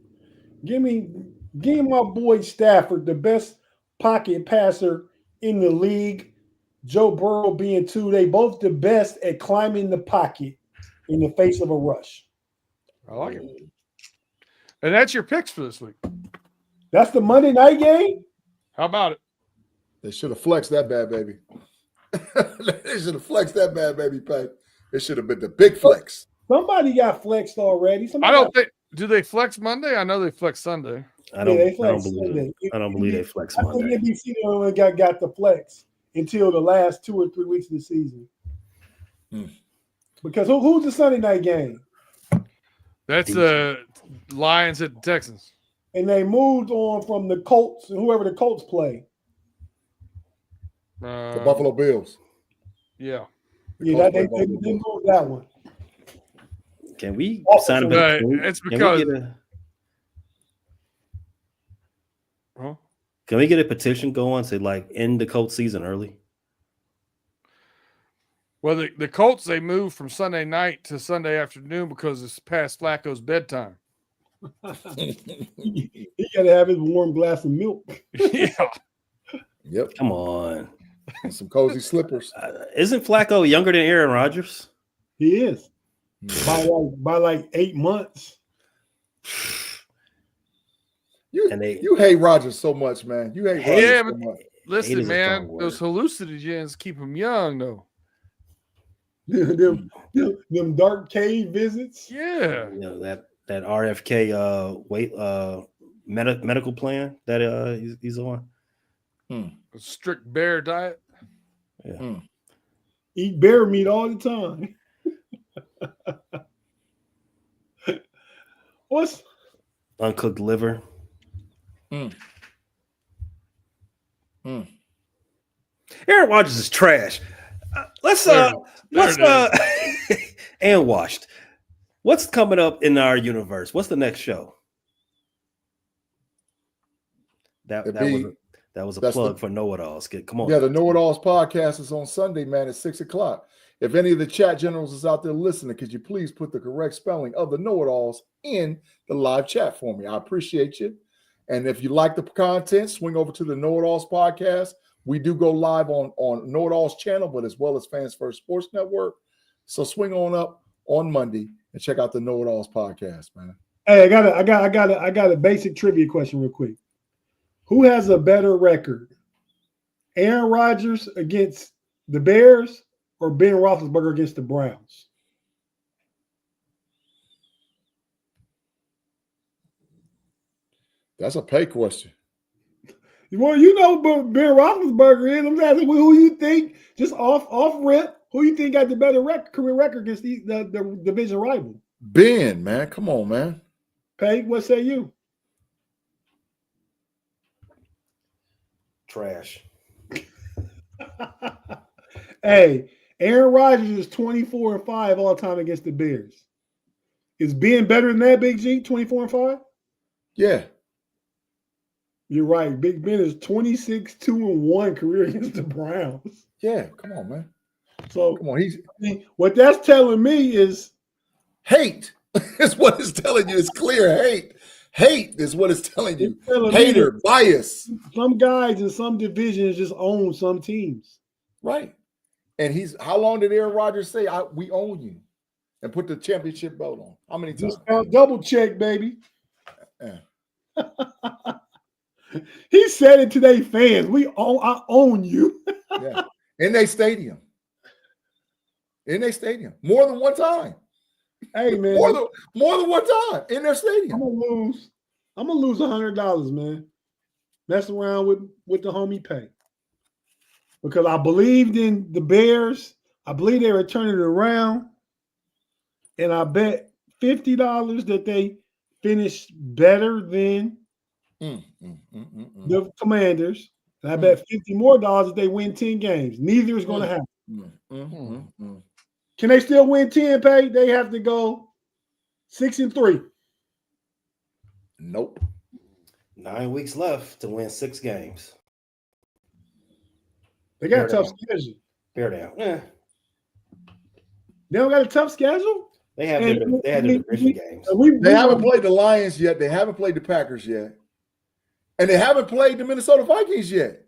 S3: Give me my boy Stafford, the best pocket passer in the league. Joe Burrow being 2. They both the best at climbing the pocket in the face of a rush.
S4: I like it. And that's your picks for this week.
S3: That's the Monday night game?
S4: How about it?
S2: They should have flexed that bad, baby. They should have flexed that bad, baby, Pay. It should have been the big flex.
S3: Somebody got flexed already.
S4: Do they flex Monday? I know they flex Sunday.
S1: I don't believe they flex Monday.
S3: I think NBC only got the flex until the last 2 or 3 weeks of the season. Because who's the Sunday night game?
S4: That's the Lions at the Texans.
S3: And they moved on from the Colts and whoever the Colts play.
S2: The Buffalo Bills.
S4: Yeah.
S3: Yeah, they moved that one.
S1: Can we
S3: sign
S1: sign
S3: a?
S4: It's because.
S1: Can we get a petition going to like end the Colts season early?
S4: Well, the Colts, they moved from Sunday night to Sunday afternoon because it's past Flacco's bedtime.
S3: He got to have his warm glass of milk.
S4: Yeah.
S2: Yep.
S1: Come on.
S2: And some cozy slippers.
S1: Isn't Flacco younger than Aaron Rodgers?
S3: He is. By like 8 months.
S2: You hate Rodgers so much, man. You hate Rodgers so much.
S4: Listen, man, those hallucinogens keep him young, though.
S3: them dark cave visits.
S4: Yeah.
S1: You know, that RFK medical plan that he's on.
S4: A strict bear diet.
S1: Yeah.
S3: Eat bear meat all the time. What's
S1: uncooked liver? Aaron Rodgers is trash. Let's and washed. What's coming up in our universe? What's the next show? That was a plug for Know It Alls. Come on.
S2: Yeah, the Know It Alls podcast is on Sunday, man, at 6:00. If any of the chat generals is out there listening, could you please put the correct spelling of the Know It Alls in the live chat for me? I appreciate you. And if you like the content, swing over to the Know It Alls podcast. We do go live on Know It Alls channel, but as well as Fans First Sports Network. So swing on up on Monday and check out the Know It Alls podcast, man.
S3: Hey, I got a basic trivia question real quick. Who has a better record? Aaron Rodgers against the Bears or Ben Roethlisberger against the Browns?
S2: That's a pay question.
S3: Well, you know, but Ben Roethlisberger is. I'm asking who you think, just off rip, who you think got the better career record against the division rival?
S2: Ben, man, come on, man.
S3: Peg, what say you?
S1: Trash.
S3: Hey, Aaron Rodgers is 24-5 all time against the Bears. Is Ben better than that, Big G? 24-5?
S2: Yeah.
S3: You're right. Big Ben is 26-2-1 career against the Browns.
S2: Yeah, come on, man.
S3: So
S2: come on,
S3: what that's telling me is
S2: hate. Is what it's telling you. It's clear hate. Hate is what it's telling you. Hater, bias.
S3: Some guys in some divisions just own some teams.
S2: Right. And how long did Aaron Rodgers say, we own you? And put the championship belt on? How many times?
S3: Just double check, baby. Yeah. He said it to their fans. I own you.
S2: Yeah. In their stadium. More than one time.
S3: Hey, man.
S2: More than one time in their stadium.
S3: I'm gonna lose $100, man. Mess around with the homie pay. Because I believed in the Bears. I believe they were turning it around. And I bet $50 that they finished better than the Commanders. And I bet $50 more that they win 10 games. Neither is going to happen. Can they still win 10, Pay? They have to go 6-3.
S2: Nope.
S1: 9 weeks left to win 6 games.
S3: They got a tough schedule.
S1: Bear down. Yeah.
S3: They don't got a tough schedule?
S1: They have their division games.
S2: They haven't played the Lions yet. They haven't played the Packers yet. And they haven't played the Minnesota Vikings yet.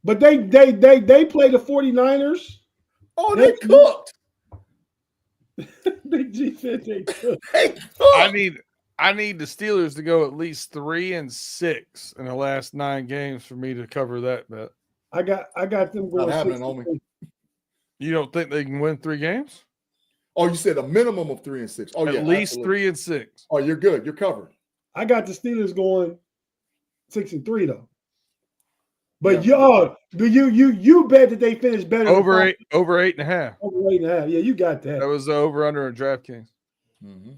S3: But they play the 49ers.
S2: Oh, they cooked.
S3: Big G said they cooked.
S4: I need the Steelers to go at least 3-6 in the last 9 games for me to cover that bet.
S3: I got them going.
S2: Not happening, homie.
S4: You don't think they can win 3 games?
S2: Oh, you said a minimum of 3-6. Oh, yeah.
S4: At least
S2: absolutely.
S4: 3-6.
S2: Oh, you're good. You're covered.
S3: I got the Steelers going 6-3 though. But you bet that they finished better
S4: over 8.5.
S3: Over 8.5. Yeah, you got that.
S4: That was over under a DraftKings.
S2: Mm-hmm.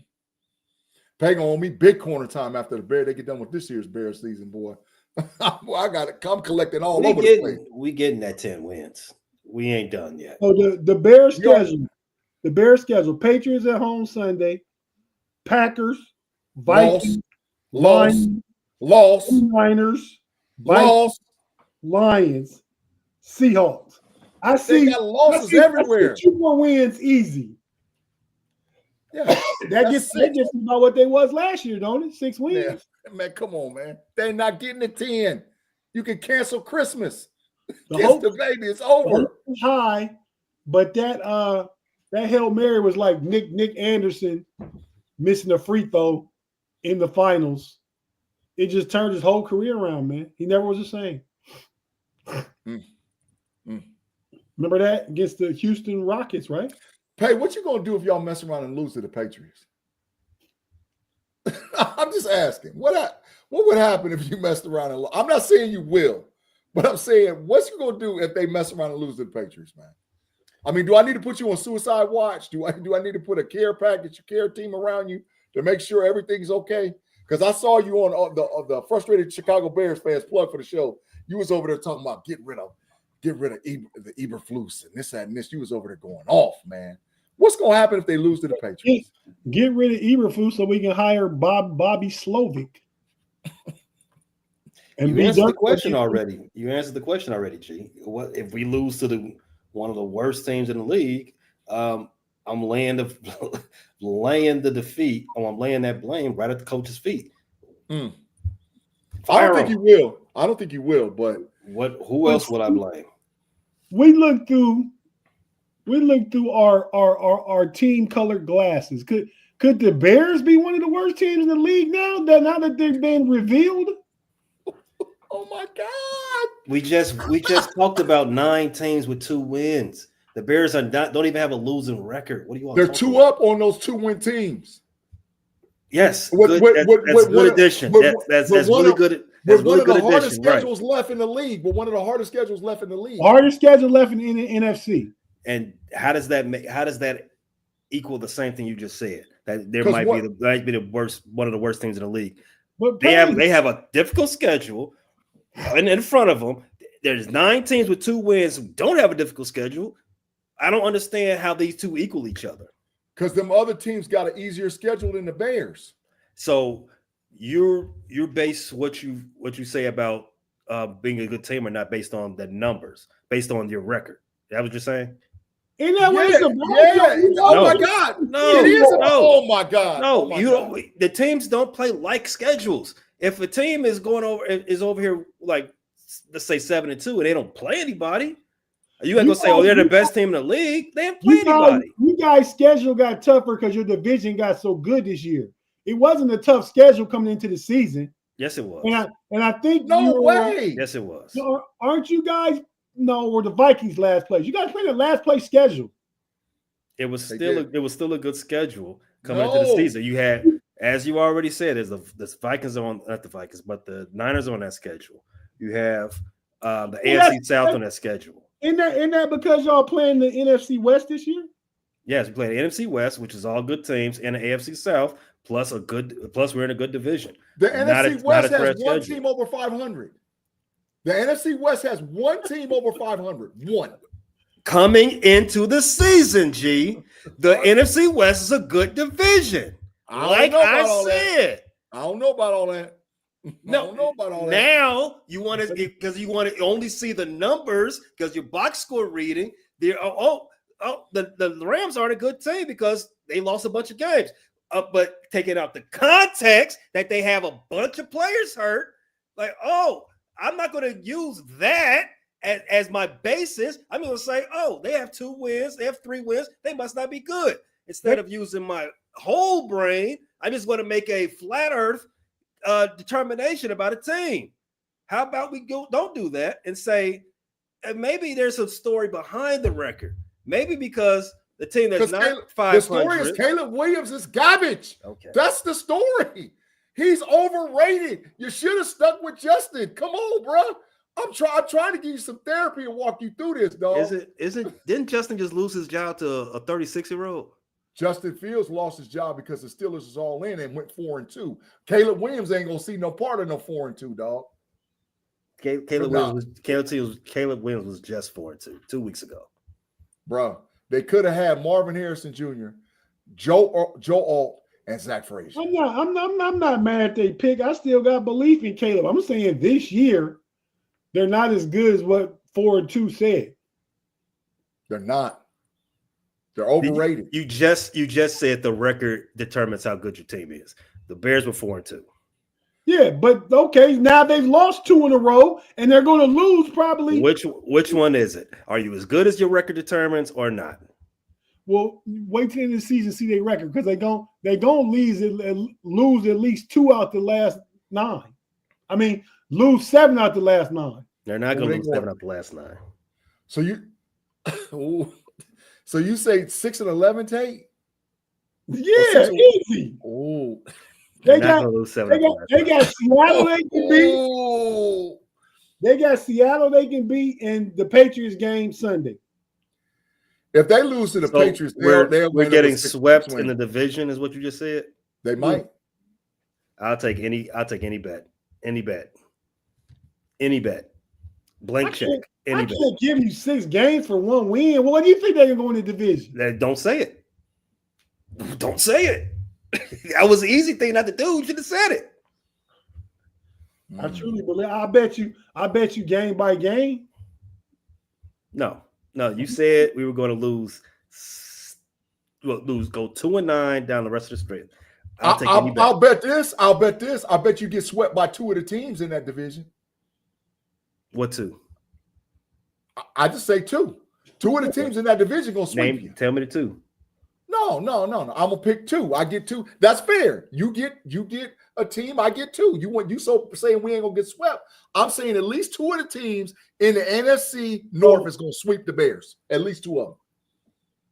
S2: Pay on me big corner time after the Bears. They get done with this year's Bears season, boy. Boy, I got it. I'm collecting all over the place.
S1: We getting that 10 wins. We ain't done yet.
S3: So the Bears schedule. The Bears schedule. Patriots at home Sunday. Packers. Vikings.
S2: Loss.
S3: Niners.
S2: Loss.
S3: Lions. Seahawks. I see
S2: losses everywhere.
S3: 2 more wins easy.
S2: Yeah,
S3: that gets about what they was last year, don't it? 6 wins.
S2: Man, come on, man. They're not getting the 10. You can cancel Christmas.
S3: The
S2: baby, it's over.
S3: High, but that Hail Mary was like Nick Anderson missing a free throw in the finals. It just turned his whole career around, man. He never was the same. Remember that against the Houston Rockets, right?
S2: Hey, what you gonna do if y'all mess around and lose to the Patriots? I'm just asking. What would happen if you messed around and I'm not saying you will, but I'm saying what's you gonna do if they mess around and lose to the Patriots, man? I mean, do I need to put you on suicide watch? Do I need to put a care package, a care team around you to make sure everything's okay? Because I saw you on the frustrated Chicago Bears fans plug for the show. You was over there talking about get rid of the Eberflus and this, that, and this. You was over there going off, man. What's going to happen if they lose to the Patriots?
S3: Get rid of Eberflus so we can hire Bobby Slovic.
S1: And you answered the question already. You answered the question already, G. What if we lose to one of the worst teams in the league? I'm laying the defeat. I'm laying that blame right at the coach's feet.
S2: I don't think you will. I don't think you will. But
S1: who else would I blame?
S3: We look through our team colored glasses. Could the Bears be one of the worst teams in the league now that they've been revealed?
S2: Oh my God!
S1: We just talked about 9 teams with 2 wins. The Bears don't even have a losing record. What do you want?
S2: They're 2 up on those 2-win teams.
S1: Yes, that's good addition. That's really good. That's really good addition. One of the hardest
S2: schedules left in the league, but one of the hardest schedules left in the league.
S3: Hardest schedule left in the NFC.
S1: And how does that equal the same thing you just said? That there might be the worst, one of the worst teams in the league.
S3: But
S1: they have a difficult schedule, and in front of them, there's 9 teams with 2 wins who don't have a difficult schedule. I don't understand how these two equal each other.
S2: Because them other teams got an easier schedule than the Bears.
S1: So you're base what you say about being a good team or not based on the numbers, based on your record. Is that what you're saying?
S3: In that way,
S2: oh my God!
S1: No,
S2: it is. Oh my God!
S1: No, you don't. The teams don't play like schedules. If a team is over here like let's say 7-2 and they don't play anybody, you ain't gonna say, "Oh, they're the best team in the league." They didn't play anybody.
S3: You guys' schedule got tougher because your division got so good this year. It wasn't a tough schedule coming into the season.
S1: Yes, it was.
S3: And I think
S2: no way.
S1: Yes, it was.
S3: Aren't you guys? No, were the Vikings last place? You guys played a last place schedule.
S1: It was still a good schedule coming into the season. You had, as you already said, the Vikings are on, not the Vikings, but the Niners are on that schedule. You have the AFC South on that schedule.
S3: Isn't that because y'all playing the NFC West this year?
S1: Yes, we play the NFC West, which is all good teams, and the AFC South, plus we're in a good division.
S2: The NFC West has one team over 500. The NFC West has one team over 500. One.
S1: Coming into the season, G, the NFC West is a good division. I said.
S2: I don't know about all that.
S1: Now you want to, because you want to only see the numbers because your box score reading. The Rams aren't a good team because they lost a bunch of games. But taking out the context that they have a bunch of players hurt, I'm not going to use that as my basis. I'm going to say, they have 2 wins, they have 3 wins, they must not be good. Instead of using my whole brain, I'm just going to make a flat earth determination about a team. How about we don't do that and say, maybe there's a story behind the record. Maybe because the team that's not 500.
S2: The story is Caleb Williams is garbage.
S1: Okay.
S2: That's the story. He's overrated. You should have stuck with Justin. Come on, bro. I'm trying to give you some therapy and walk you through this, dog.
S1: Didn't Justin just lose his job to a 36-year-old?
S2: Justin Fields lost his job because the Steelers is all in and went 4-2. Caleb Williams ain't gonna see no part of no 4-2, dog.
S1: Caleb Williams was just 4-2 2 weeks ago.
S2: Bro, they could have had Marvin Harrison Jr., Joe Alt, and Zach Frazier.
S3: I'm not mad at they pick. I still got belief in Caleb. I'm saying this year they're not as good as what 4-2 said.
S2: They're not. They're overrated.
S1: You just said the record determines how good your team is. The Bears were 4-2.
S3: Yeah, but okay, now they've lost 2 in a row, and they're going to lose probably.
S1: Which one is it? Are you as good as your record determines or not?
S3: Well, wait till the end of the season, see their record, because they're gonna lose at least 2 out the last 9. I mean, lose 7 out the last 9.
S1: They're not going to lose 7 out the last 9.
S2: So you say 6-11, Tate?
S3: Yeah, easy.
S2: Oh,
S3: They got Seattle they can beat. They got Seattle they can beat in the Patriots game Sunday.
S2: If they lose to the Patriots,
S1: we're getting swept in the division, is what you just said.
S2: They might.
S1: I'll take any bet. Any bet. Blank check.
S3: I can't give you 6 games for 1 win. What do you think they're going to go in the division?
S1: Don't say it. Don't say it. That was an easy thing not to do. You should have said it.
S3: I truly believe. I bet you game by game.
S1: No. You said we were going to lose. Go 2-9 down the rest of the stretch.
S2: I'll bet this. I bet you get swept by 2 of the teams in that division.
S1: What 2?
S2: I just say 2. 2 of the teams in that division gonna sweep you.
S1: Tell me the 2.
S2: No. I'm gonna pick 2. I get 2. That's fair. You get a team. I get 2. You saying we ain't gonna get swept? I'm saying at least 2 of the teams in the NFC North is gonna sweep the Bears. At least 2 of them.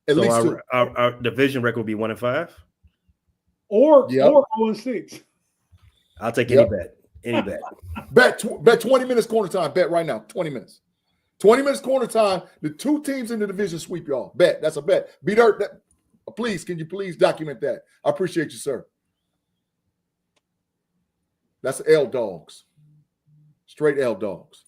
S2: At least 2.
S1: Our division record will be 1-5,
S3: or 0-6.
S1: I'll take any bet. Any bet.
S2: Bet 20 minutes corner time. Bet right now. 20 minutes. 20 minutes corner time. The 2 teams in the division sweep y'all. Bet. That's a bet. Be dirt. Please, can you please document that? I appreciate you, sir. That's L dogs. Straight L dogs.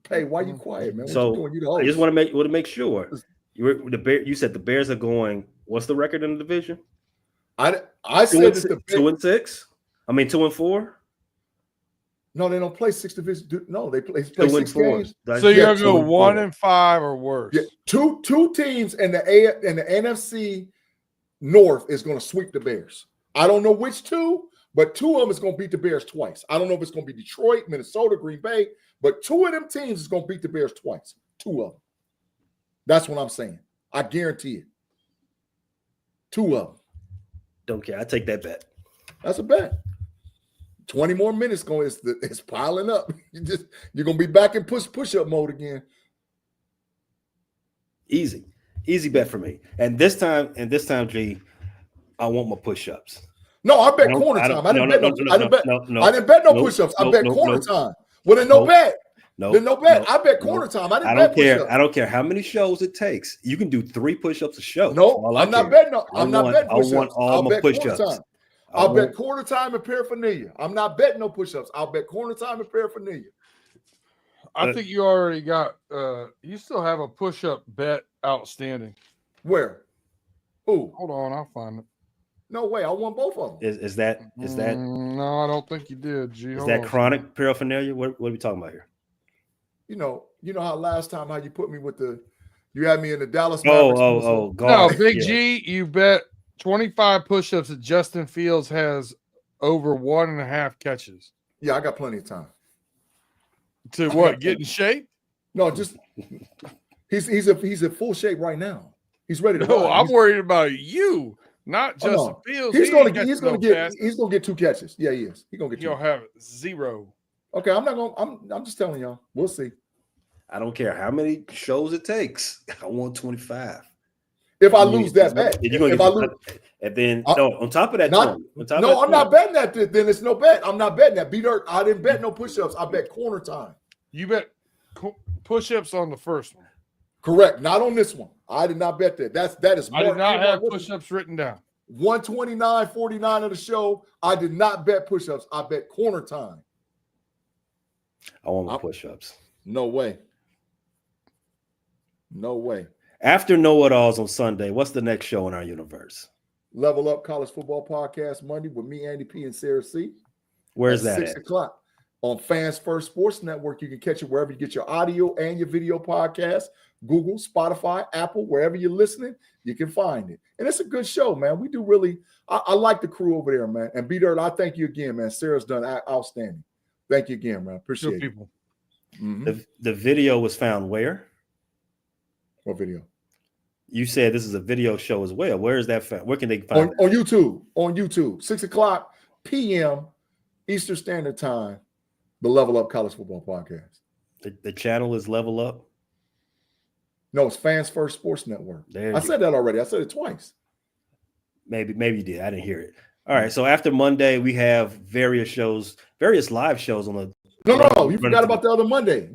S2: Hey, why you quiet, man? What you doing? You the host.
S1: I just want to make sure. You said the Bears are going. What's the record in the division?
S2: I said
S1: 2-6. I mean 2-4.
S2: No, they don't play 6 division. No, they play 6 games.
S4: So you're gonna go 1-5 or worse.
S2: Yeah, two teams in the NFC North is going to sweep the Bears. I don't know which 2, but 2 of them is going to beat the Bears twice. I don't know if it's going to be Detroit, Minnesota, Green Bay, but 2 of them teams is going to beat the Bears twice. 2 of them. That's what I'm saying. I guarantee it. 2 of them.
S1: Don't care. I take that bet.
S2: That's a bet. 20 more minutes going. It's piling up. You're gonna be back in push-up mode again.
S1: Easy bet for me. And this time, G, I want my push-ups.
S2: No, I bet corner time. I didn't bet no push-ups. I bet corner time. Well, then no bet. Then no bet. I bet corner time. I didn't bet push-ups.
S1: I don't care how many shows it takes. You can do 3 push-ups a show.
S2: No, I'm not betting. I'm not betting push-ups.
S1: I want all my push-ups.
S2: I'll bet corner time and paraphernalia. I'm not betting no push-ups. I'll bet corner time and paraphernalia.
S4: I think you already got you still have a push-up bet outstanding.
S2: Where? Who?
S4: Hold on, I'll find it.
S2: No way. I won both of them.
S1: Is that
S4: no, I don't think you did, G.
S1: Is that chronic paraphernalia? What are we talking about here?
S2: You know how last time how you put me with you had me in the Dallas
S1: Mavericks.
S2: God.
S4: No, Big G, you bet 25 push-ups that Justin Fields has over 1.5 catches.
S2: Yeah, I got plenty of time.
S4: To what? Get in shape?
S2: No, just he's in full shape right now. He's ready to
S4: No, I'm worried about you, not Justin Fields.
S2: He's gonna get 2 catches. Yeah, he is. He's gonna get 2.
S4: You'll have 0.
S2: Okay, I'm just telling y'all. We'll see.
S1: I don't care how many shows it takes. I want 25.
S2: If I lose that bet,
S1: and then on top of that,
S2: I'm not betting that. Then it's no bet. I'm not betting that. I didn't bet no push-ups. I bet corner time.
S4: You bet push-ups on the first one.
S2: Correct. Not on this one. I did not bet that. That is
S4: I
S2: more.
S4: did not have push-ups written down.
S2: 129.49 of the show. I did not bet push-ups. I bet corner time.
S1: I want my push-ups.
S2: No way. No way.
S1: After Know-It-Alls on Sunday, what's the next show in our universe?
S2: Level Up College Football Podcast Monday with me, Andy P. and Sarah C.
S1: Where's that
S2: 6 o'clock on Fans First Sports Network. You can catch it wherever you get your audio and your video podcast. Google, Spotify, Apple, wherever you're listening, you can find it. And it's a good show, man. We do really, I like the crew over there, man. And B-Dirt, I thank you again, man. Sarah's done outstanding. Thank you again, man. Appreciate it.
S4: People.
S2: Mm-hmm.
S1: The video was found where?
S2: What video?
S1: You said this is a video show as well. Where is that found? Where can they find it?
S2: On YouTube. On YouTube. 6 o'clock p.m. Eastern Standard Time. The Level Up College Football Podcast.
S1: The channel is Level Up?
S2: No, it's Fans First Sports Network. I said that already. I said it twice.
S1: Maybe you did. I didn't hear it. All right. So after Monday, we have various shows, various live shows on the.
S2: No. You forgot about the other Monday.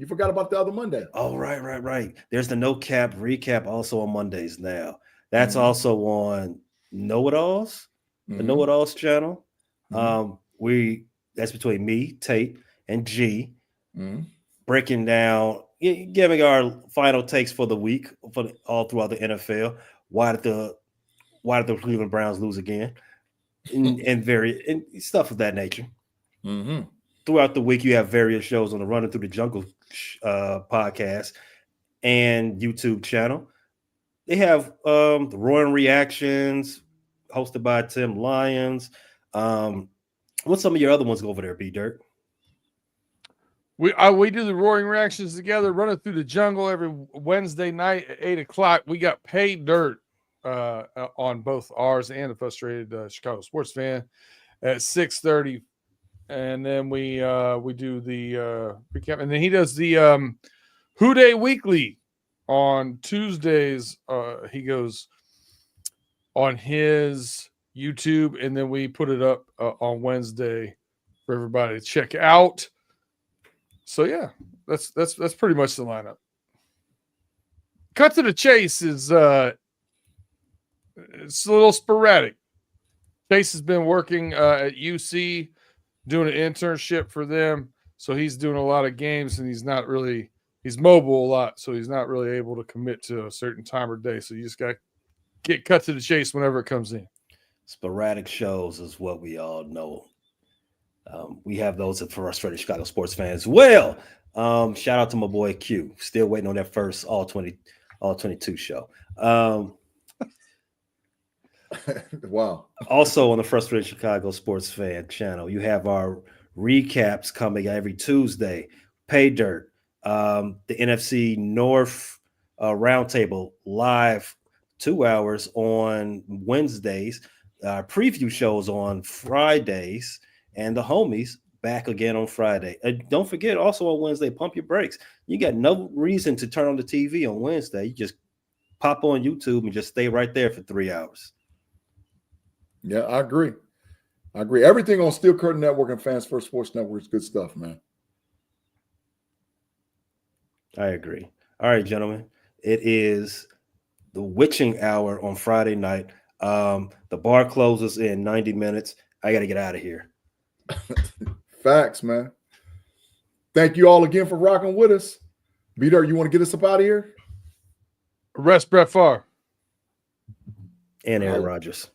S2: Oh,
S1: right. There's the No Cap recap also on Mondays now. That's also on Know-It-Alls, the Know-It-Alls channel. That's between me, Tate, and G, breaking down, giving our final takes for the week all throughout the NFL. Why did the Cleveland Browns lose again? and stuff of that nature. Throughout the week, you have various shows on the Running Through the Jungle podcast and YouTube channel. They have the Roaring Reactions hosted by Tim Lyons. What's some of your other ones over there, B Dirt?
S4: We do the Roaring Reactions together, Running Through the Jungle every Wednesday night at 8 o'clock. We got Pay Dirt on both ours and the Frustrated Chicago Sports Fan at 6:30. And then we do the recap, and then he does the Who Day Weekly on Tuesdays. He goes on his YouTube, and then we put it up on Wednesday for everybody to check out. So yeah, that's pretty much the lineup. Cut to the Chase is it's a little sporadic. Chase has been working at UC, doing an internship for them. So he's doing a lot of games, and he's mobile a lot. So he's not really able to commit to a certain time or day. So you just got to get cut to the chase whenever it comes in.
S1: Sporadic shows is what we all know. We have those for Frustrated Chicago Sports Fans. Well, shout out to my boy Q. Still waiting on that first all 22 show.
S2: Wow.
S1: Also on the Frustrated Chicago Sports Fan channel, you have our recaps coming every Tuesday. Pay Dirt, the NFC North Roundtable live 2 hours on Wednesdays, preview shows on Fridays, and the homies back again on Friday. Don't forget, also on Wednesday, Pump Your Brakes. You got no reason to turn on the TV on Wednesday. You just pop on YouTube and just stay right there for 3 hours.
S2: Yeah, I agree. Everything on Steel Curtain Network and Fans First Sports Network is good stuff, man.
S1: I agree. All right, gentlemen. It is the witching hour on Friday night. The bar closes in 90 minutes. I got to get out of here.
S2: Facts, man. Thank you all again for rocking with us. B-Dirt, you want to get us up out of here?
S4: Arrest Brett Favre.
S1: And Aaron Rodgers.